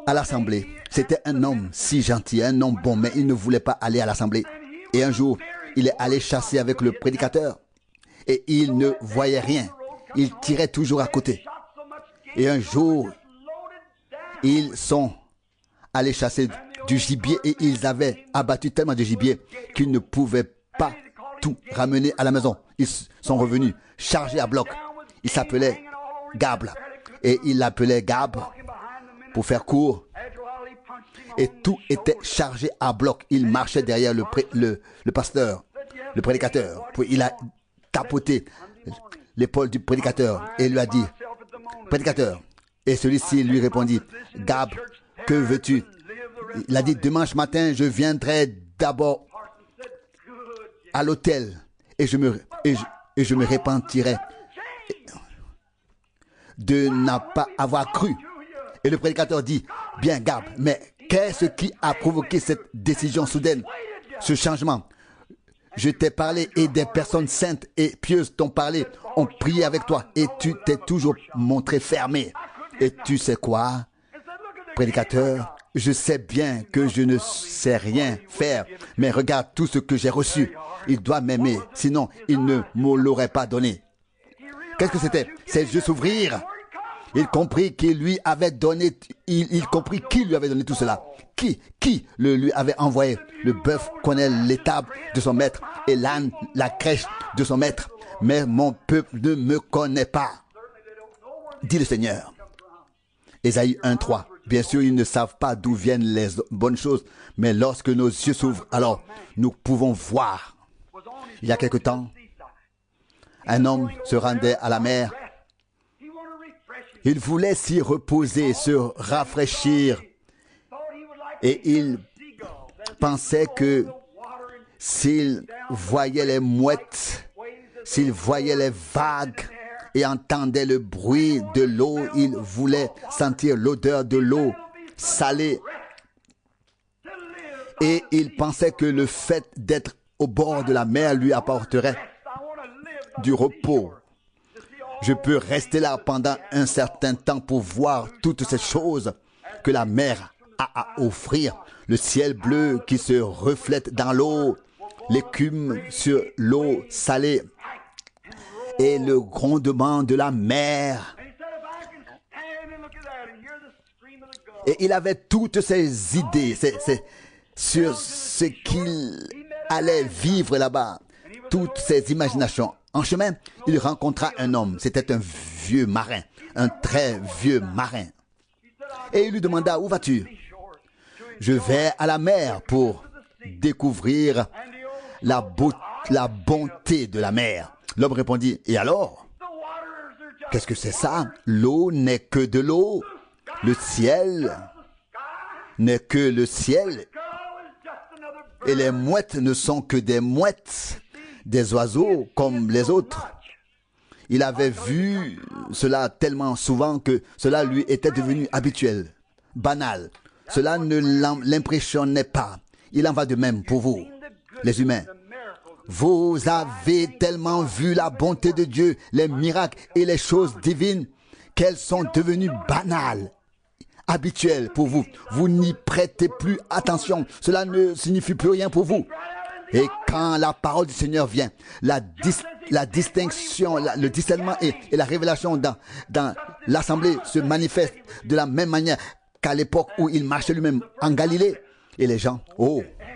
à l'assemblée. C'était un homme si gentil, un homme bon, mais il ne voulait pas aller à l'assemblée. Et un jour, il est allé chasser avec le prédicateur et il ne voyait rien. Il tirait toujours à côté. Et un jour, ils sont allés chasser du gibier et ils avaient abattu tellement de gibier qu'ils ne pouvaient pas tout ramener à la maison. Ils sont revenus chargés à bloc. Il s'appelait Gab et il l'appelait Gab pour faire court. Et tout était chargé à bloc. Il marchait derrière le pasteur, le prédicateur. Puis il a tapoté l'épaule du prédicateur et lui a dit, prédicateur. Et celui-ci lui répondit, Gab, que veux-tu? Il a dit, dimanche matin, je viendrai d'abord à l'hôtel et je me repentirai de ne pas avoir cru. Et le prédicateur dit, bien Gab, mais qu'est-ce qui a provoqué cette décision soudaine, ce changement? Je t'ai parlé et des personnes saintes et pieuses t'ont parlé, ont prié avec toi et tu t'es toujours montré fermé. Et tu sais quoi, prédicateur, je sais bien que je ne sais rien faire, mais regarde tout ce que j'ai reçu. Il doit m'aimer, sinon il ne me l'aurait pas donné. Qu'est-ce que c'était? Ses yeux s'ouvrirent. Il comprit qu'il lui avait donné, il comprit qui lui avait donné tout cela. Qui le lui avait envoyé. Le bœuf connaît l'étable de son maître et l'âne la crèche de son maître. Mais mon peuple ne me connaît pas, dit le Seigneur. Ésaïe 1:3. Bien sûr, ils ne savent pas d'où viennent les bonnes choses, mais lorsque nos yeux s'ouvrent, alors nous pouvons voir. Il y a quelque temps, un homme se rendait à la mer. Il voulait s'y reposer, se rafraîchir. Et il pensait que s'il voyait les mouettes, s'il voyait les vagues et entendait le bruit de l'eau, il voulait sentir l'odeur de l'eau salée. Et il pensait que le fait d'être au bord de la mer lui apporterait du repos. Je peux rester là pendant un certain temps pour voir toutes ces choses que la mer a à offrir. Le ciel bleu qui se reflète dans l'eau, l'écume sur l'eau salée et le grondement de la mer. Et il avait toutes ces idées sur ce qu'il allait vivre là-bas, toutes ces imaginations. En chemin, il rencontra un homme. C'était un vieux marin, un très vieux marin. Et il lui demanda, où vas-tu? Je vais à la mer pour découvrir la bonté de la mer. L'homme répondit, et alors? Qu'est-ce que c'est ça? L'eau n'est que de l'eau. Le ciel n'est que le ciel. Et les mouettes ne sont que des mouettes, des oiseaux comme les autres. Il avait vu cela tellement souvent que cela lui était devenu habituel, banal. Cela ne l'impressionnait pas. Il en va de même pour vous, les humains. Vous avez tellement vu la bonté de Dieu, les miracles et les choses divines, qu'elles sont devenues banales, habituelles pour vous. Vous n'y prêtez plus attention. Cela ne signifie plus rien pour vous. Et quand la parole du Seigneur vient, la distinction, le discernement et la révélation dans l'assemblée se manifeste de la même manière qu'à l'époque où il marchait lui-même en Galilée. Et les gens,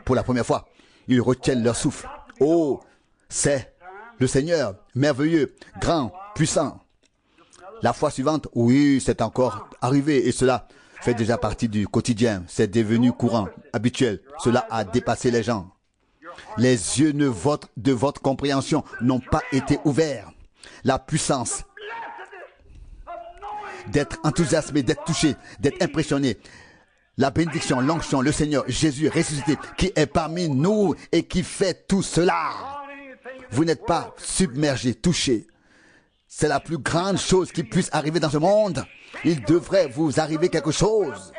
pour la première fois, ils retiennent leur souffle. C'est le Seigneur, merveilleux, grand, puissant. La fois suivante, oui, c'est encore arrivé et cela fait déjà partie du quotidien. C'est devenu courant, habituel. Cela a dépassé les gens. Les yeux de votre compréhension n'ont pas été ouverts. La puissance d'être enthousiasmé, d'être touché, d'être impressionné. La bénédiction, l'onction, le Seigneur, Jésus ressuscité, qui est parmi nous et qui fait tout cela. Vous n'êtes pas submergé, touché. C'est la plus grande chose qui puisse arriver dans ce monde. Il devrait vous arriver quelque chose.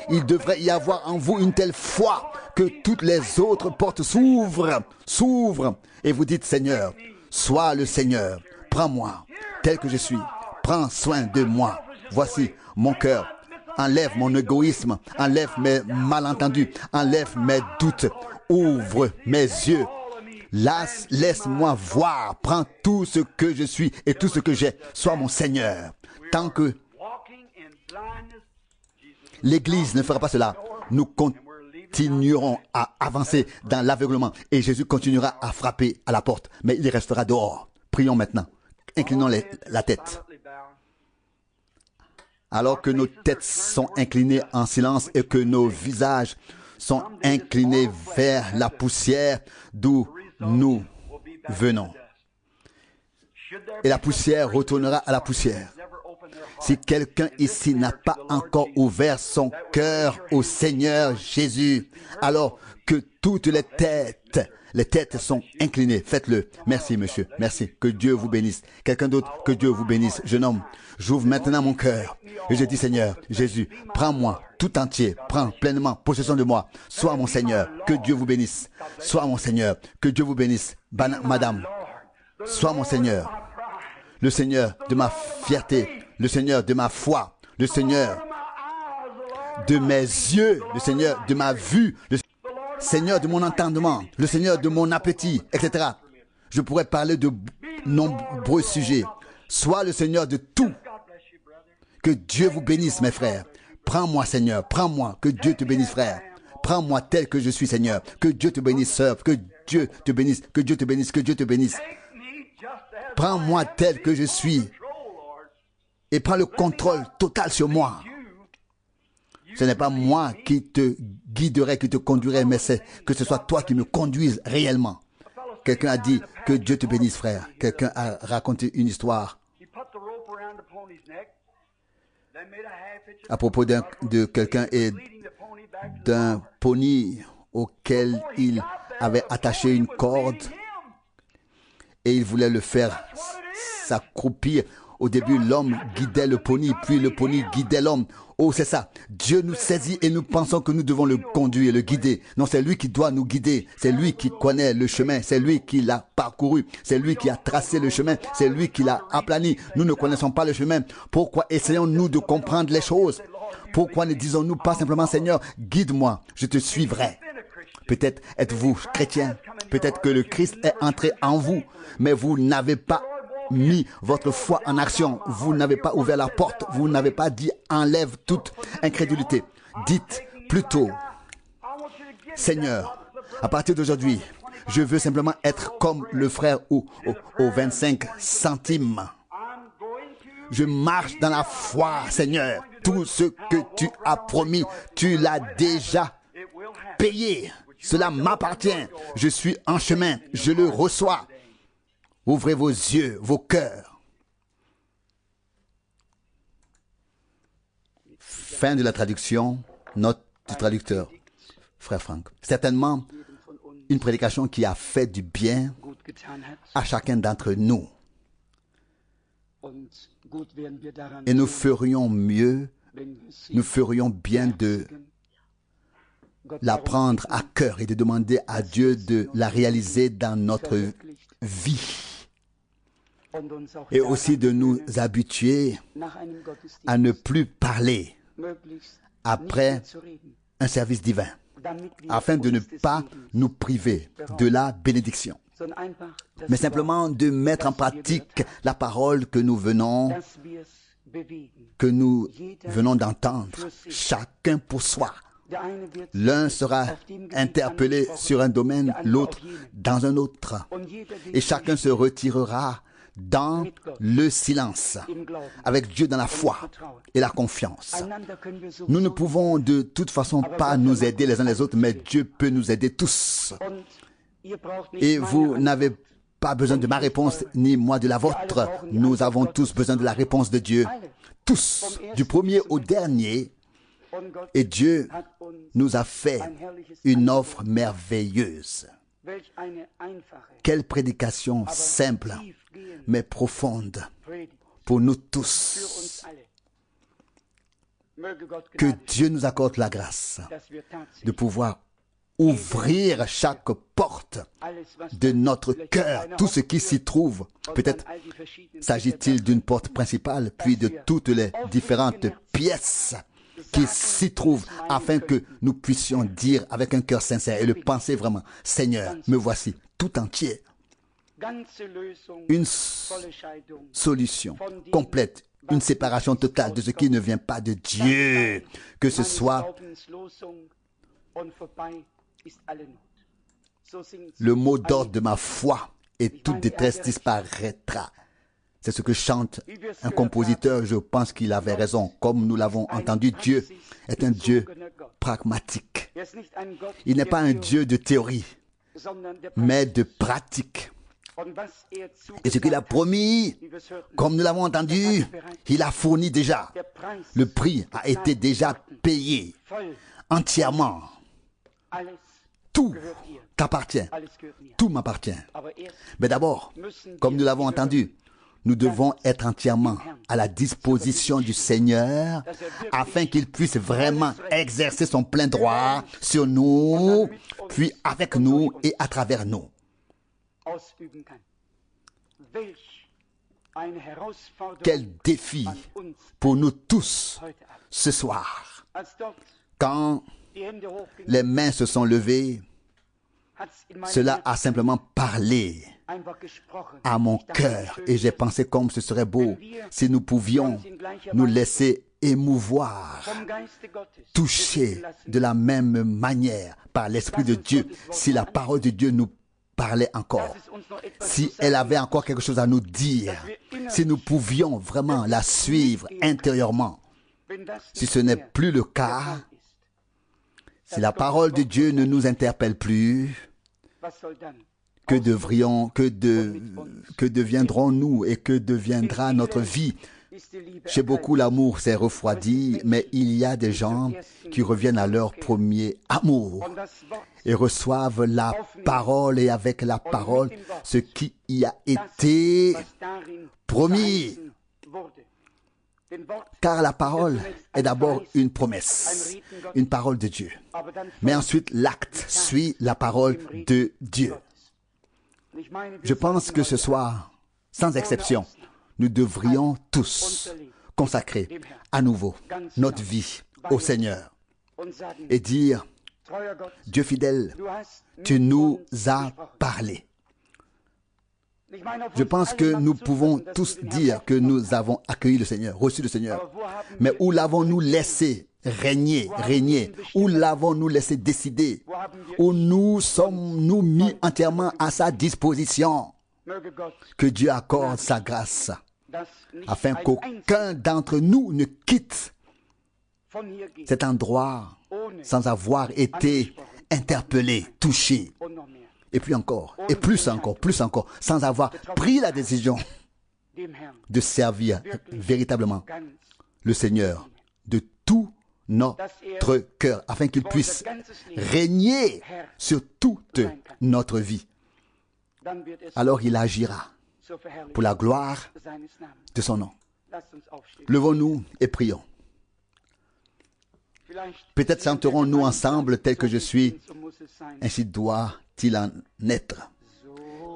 Il devrait y avoir en vous une telle foi que toutes les autres portes s'ouvrent. Et vous dites, Seigneur, sois le Seigneur. Prends-moi tel que je suis. Prends soin de moi. Voici mon cœur. Enlève mon égoïsme. Enlève mes malentendus. Enlève mes doutes. Ouvre mes yeux. Laisse-moi voir. Prends tout ce que je suis et tout ce que j'ai. Sois mon Seigneur. Tant que l'Église ne fera pas cela, nous continuerons à avancer dans l'aveuglement et Jésus continuera à frapper à la porte, mais il restera dehors. Prions maintenant. Inclinons la tête. Alors que nos têtes sont inclinées en silence et que nos visages sont inclinés vers la poussière d'où nous venons. Et la poussière retournera à la poussière. Si quelqu'un ici n'a pas encore ouvert son cœur au Seigneur Jésus, alors que toutes les têtes sont inclinées. Faites-le. Merci, monsieur. Merci. Que Dieu vous bénisse. Quelqu'un d'autre, que Dieu vous bénisse. Jeune homme, j'ouvre maintenant mon cœur. Et je dis, Seigneur, Jésus, prends-moi tout entier. Prends pleinement possession de moi. Sois mon Seigneur. Que Dieu vous bénisse. Sois mon Seigneur. Que Dieu vous bénisse. Madame, sois mon Seigneur. Le Seigneur de ma fierté. Le Seigneur de ma foi. Le Seigneur de mes yeux. Le Seigneur de ma vue. Le Seigneur de mon entendement, le Seigneur de mon appétit, etc. Je pourrais parler de nombreux sujets. Sois le Seigneur de tout. Que Dieu vous bénisse, mes frères. Prends-moi, Seigneur. Prends-moi. Que Dieu te bénisse, frère. Prends-moi tel que je suis, Seigneur. Que Dieu te bénisse, sœur. Que Dieu te bénisse. Que Dieu te bénisse. Que Dieu te bénisse. Prends-moi tel que je suis. Et prends le contrôle total sur moi. Ce n'est pas moi qui te guiderai, qui te conduirai, mais c'est que ce soit toi qui me conduises réellement. Quelqu'un a dit que Dieu te bénisse, frère. Quelqu'un a raconté une histoire à propos de quelqu'un et d'un pony auquel il avait attaché une corde et il voulait le faire s'accroupir. Au début, l'homme guidait le pony, puis le pony guidait l'homme. Oh, c'est ça. Dieu nous saisit et nous pensons que nous devons le conduire, le guider. Non, c'est lui qui doit nous guider. C'est lui qui connaît le chemin. C'est lui qui l'a parcouru. C'est lui qui a tracé le chemin. C'est lui qui l'a aplani. Nous ne connaissons pas le chemin. Pourquoi essayons-nous de comprendre les choses? Pourquoi ne disons-nous pas simplement, Seigneur, guide-moi, je te suivrai? Peut-être êtes-vous chrétien. Peut-être que le Christ est entré en vous, mais vous n'avez pas mis votre foi en action. Vous n'avez pas ouvert la porte. Vous n'avez pas dit enlève toute incrédulité. Dites plutôt, Seigneur, à partir d'aujourd'hui, je veux simplement être comme le frère aux 25 centimes. Je marche dans la foi, Seigneur. Tout ce que tu as promis, tu l'as déjà payé. Cela m'appartient. Je suis en chemin. Je le reçois. Ouvrez vos yeux, vos cœurs. Fin de la traduction, note du traducteur, frère Franck. Certainement, une prédication qui a fait du bien à chacun d'entre nous. Et nous ferions mieux, nous ferions bien de la prendre à cœur et de demander à Dieu de la réaliser dans notre vie. Et aussi de nous habituer à ne plus parler après un service divin, afin de ne pas nous priver de la bénédiction, mais simplement de mettre en pratique la parole que nous venons d'entendre, chacun pour soi. L'un sera interpellé sur un domaine, l'autre dans un autre, et chacun se retirera dans le silence, avec Dieu dans la foi et la confiance. Nous ne pouvons de toute façon pas nous aider les uns les autres, mais Dieu peut nous aider tous. Et vous n'avez pas besoin de ma réponse, ni moi de la vôtre. Nous avons tous besoin de la réponse de Dieu. Tous, du premier au dernier. Et Dieu nous a fait une offre merveilleuse. Quelle prédication simple, mais profonde pour nous tous. Que Dieu nous accorde la grâce de pouvoir ouvrir chaque porte de notre cœur, tout ce qui s'y trouve. Peut-être s'agit-il d'une porte principale, puis de toutes les différentes pièces qui s'y trouvent, afin que nous puissions dire avec un cœur sincère et le penser vraiment, Seigneur, me voici tout entier. Une solution complète, une séparation totale de ce qui ne vient pas de Dieu, que ce soit le mot d'ordre de ma foi, et toute détresse disparaîtra. C'est ce que chante un compositeur. Je pense qu'il avait raison. Comme nous l'avons entendu, Dieu est un Dieu pragmatique. Il n'est pas un Dieu de théorie, mais de pratique. Et ce qu'il a promis, comme nous l'avons entendu, il a fourni déjà. Le prix a été déjà payé entièrement. Tout t'appartient. Tout m'appartient. Mais d'abord, comme nous l'avons entendu, nous devons être entièrement à la disposition du Seigneur afin qu'il puisse vraiment exercer son plein droit sur nous, puis avec nous et à travers nous. Quel défi pour nous tous ce soir. Quand les mains se sont levées, cela a simplement parlé à mon cœur et j'ai pensé comme ce serait beau si nous pouvions nous laisser émouvoir, toucher de la même manière par l'Esprit de Dieu, si la parole de Dieu nous parlait encore, si elle avait encore quelque chose à nous dire, si nous pouvions vraiment la suivre intérieurement. Si ce n'est plus le cas, si la parole de Dieu ne nous interpelle plus, que deviendrons-nous et que deviendra notre vie? Chez beaucoup, l'amour s'est refroidi, mais il y a des gens qui reviennent à leur premier amour et reçoivent la parole et avec la parole ce qui y a été promis. Car la parole est d'abord une promesse, une parole de Dieu. Mais ensuite, l'acte suit la parole de Dieu. Je pense que ce soir, sans exception, nous devrions tous consacrer à nouveau notre vie au Seigneur et dire, Dieu fidèle, tu nous as parlé. Je pense que nous pouvons tous dire que nous avons accueilli le Seigneur, reçu le Seigneur. Mais où l'avons-nous laissé régner? Où l'avons-nous laissé décider? Où nous sommes-nous mis entièrement à sa disposition? Que Dieu accorde sa grâce, afin qu'aucun d'entre nous ne quitte cet endroit sans avoir été interpellé, touché. Et puis encore, et plus encore, sans avoir pris la décision de servir véritablement le Seigneur de tout notre cœur, afin qu'il puisse régner sur toute notre vie. Alors il agira pour la gloire de son nom. Levons-nous et prions. Peut-être chanterons-nous ensemble tel que je suis, ainsi doit-il en être.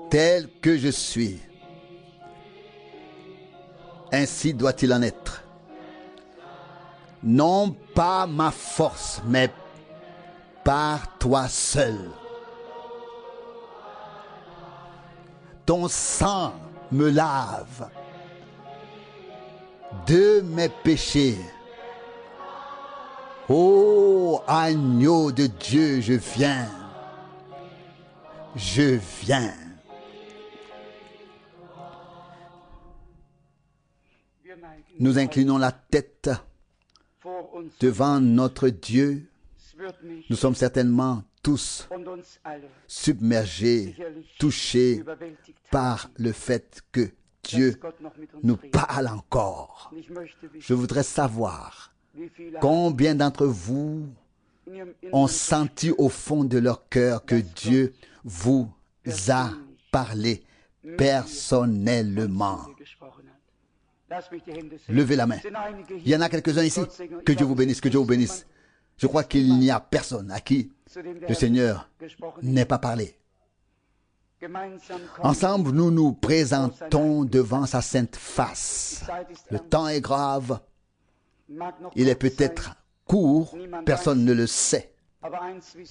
Tel que je suis, ainsi doit-il en être. Non pas ma force, mais par toi seul. Ton sang me lave de mes péchés. Ô agneau de Dieu, je viens. Je viens. Nous inclinons la tête devant notre Dieu. Nous sommes certainement tous submergés, touchés par le fait que Dieu nous parle encore. Je voudrais savoir combien d'entre vous ont senti au fond de leur cœur que Dieu vous a parlé personnellement. Levez la main. Il y en a quelques-uns ici. Que Dieu vous bénisse, que Dieu vous bénisse. Je crois qu'il n'y a personne à qui le Seigneur n'ait pas parlé. Ensemble, nous nous présentons devant sa sainte face. Le temps est grave. Il est peut-être court, personne ne le sait.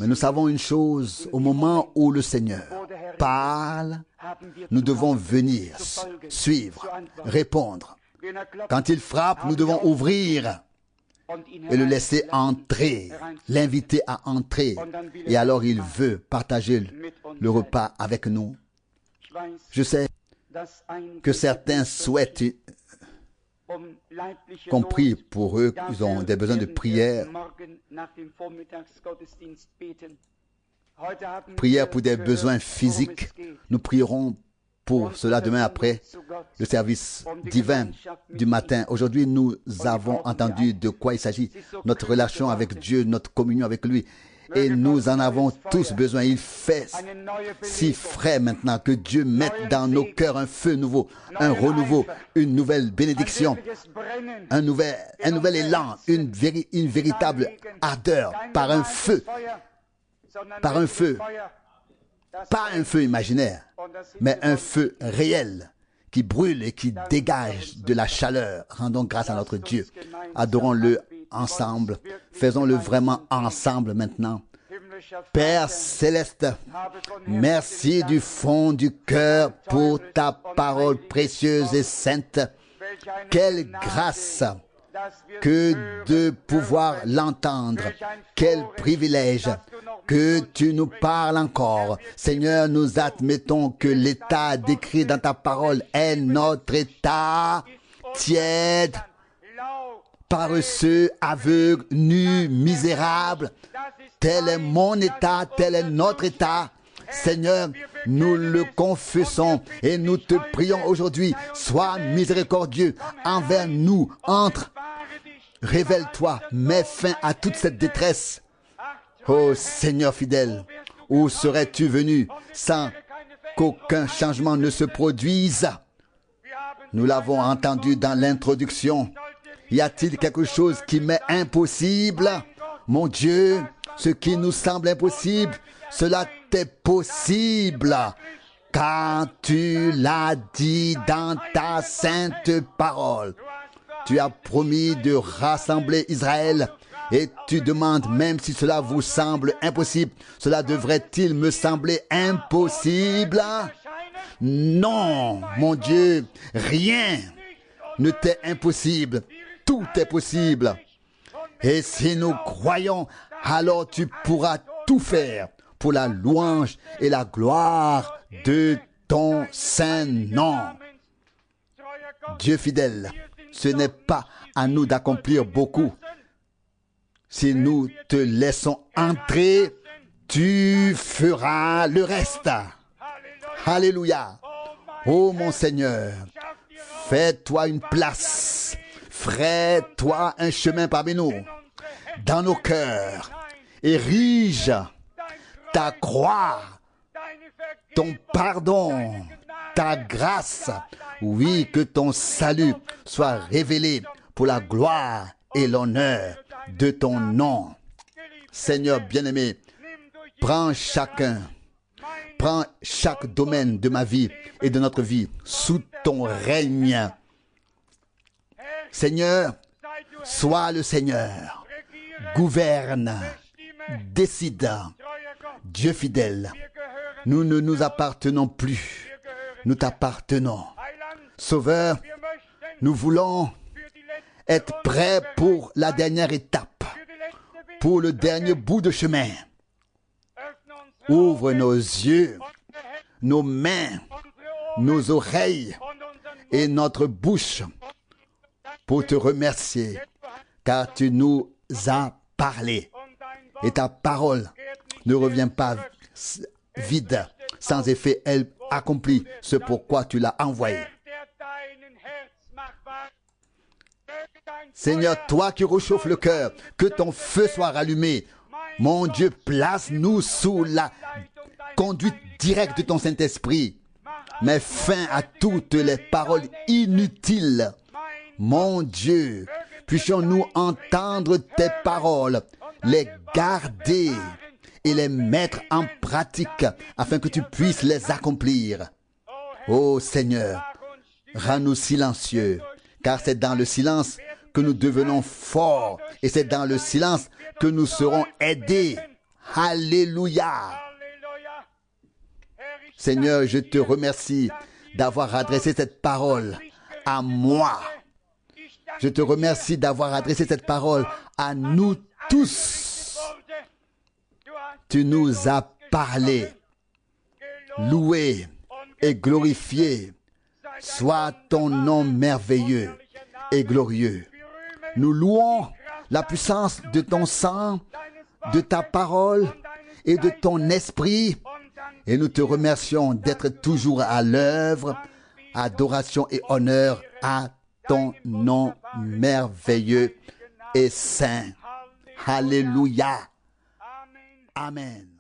Mais nous savons une chose, au moment où le Seigneur parle, nous devons venir, suivre, répondre. Quand il frappe, nous devons ouvrir et le laisser entrer, l'inviter à entrer. Et alors il veut partager le repas avec nous. Je sais que certains souhaitent qu'on prie pour eux, ils ont des besoins de prière. Prière pour des besoins physiques. Nous prierons pour cela demain après le service divin du matin. Aujourd'hui, nous avons entendu de quoi il s'agit. Notre relation avec Dieu, notre communion avec lui. Et nous en avons tous besoin. Il fait si frais maintenant que Dieu mette dans nos cœurs un feu nouveau, un renouveau, une nouvelle bénédiction, un nouvel élan, une véritable ardeur par un feu. Par un feu. Pas un feu imaginaire, mais un feu réel qui brûle et qui dégage de la chaleur. Rendons grâce à notre Dieu. Adorons-le ensemble. Faisons-le vraiment ensemble maintenant. Père céleste, merci du fond du cœur pour ta parole précieuse et sainte. Quelle grâce que de pouvoir l'entendre. Quel privilège que tu nous parles encore. Seigneur, nous admettons que l'état décrit dans ta parole est notre état tiède, paresseux, aveugle, nu, misérable. Tel est mon état, tel est notre état. Seigneur, nous le confessons et nous te prions aujourd'hui. Sois miséricordieux envers nous. Entre, révèle-toi, mets fin à toute cette détresse. Ô Seigneur fidèle, où serais-tu venu sans qu'aucun changement ne se produise? Nous l'avons entendu dans l'introduction. Y a-t-il quelque chose qui m'est impossible? Mon Dieu, ce qui nous semble impossible, cela t'est possible, car tu l'as dit dans ta sainte parole. Tu as promis de rassembler Israël et tu demandes, même si cela vous semble impossible, cela devrait-il me sembler impossible? Non, mon Dieu, rien ne t'est impossible. Tout est possible. Et si nous croyons, alors tu pourras tout faire pour la louange et la gloire de ton saint nom. Dieu fidèle, ce n'est pas à nous d'accomplir beaucoup. Si nous te laissons entrer, tu feras le reste. Alléluia. Oh mon Seigneur, fais-toi une place. Fais-toi un chemin parmi nous, dans nos cœurs. Érige ta croix, ton pardon, ta grâce. Oui, que ton salut soit révélé pour la gloire et l'honneur de ton nom. Seigneur bien-aimé, prends chaque domaine de ma vie et de notre vie sous ton règne. Seigneur, sois le Seigneur, gouverne, décide. Dieu fidèle, nous ne nous appartenons plus, nous t'appartenons. Sauveur, nous voulons être prêts pour la dernière étape, pour le dernier bout de chemin. Ouvre nos yeux, nos mains, nos oreilles et notre bouche pour te remercier, car tu nous as parlé. Et ta parole ne revient pas vide, sans effet, elle accomplit ce pourquoi tu l'as envoyé. Seigneur, toi qui réchauffes le cœur, que ton feu soit rallumé. Mon Dieu, place-nous sous la conduite directe de ton Saint-Esprit. Mets fin à toutes les paroles inutiles. Mon Dieu, puissions-nous entendre tes paroles, les garder et les mettre en pratique afin que tu puisses les accomplir. Ô Seigneur, rends-nous silencieux, car c'est dans le silence que nous devenons forts et c'est dans le silence que nous serons aidés. Alléluia. Seigneur, je te remercie d'avoir adressé cette parole à moi. Je te remercie d'avoir adressé cette parole à nous tous. Tu nous as parlé. Loué et glorifié soit ton nom merveilleux et glorieux. Nous louons la puissance de ton sang, de ta parole et de ton esprit. Et nous te remercions d'être toujours à l'œuvre. Adoration et honneur à ton nom merveilleux et saint. Alléluia. Amen.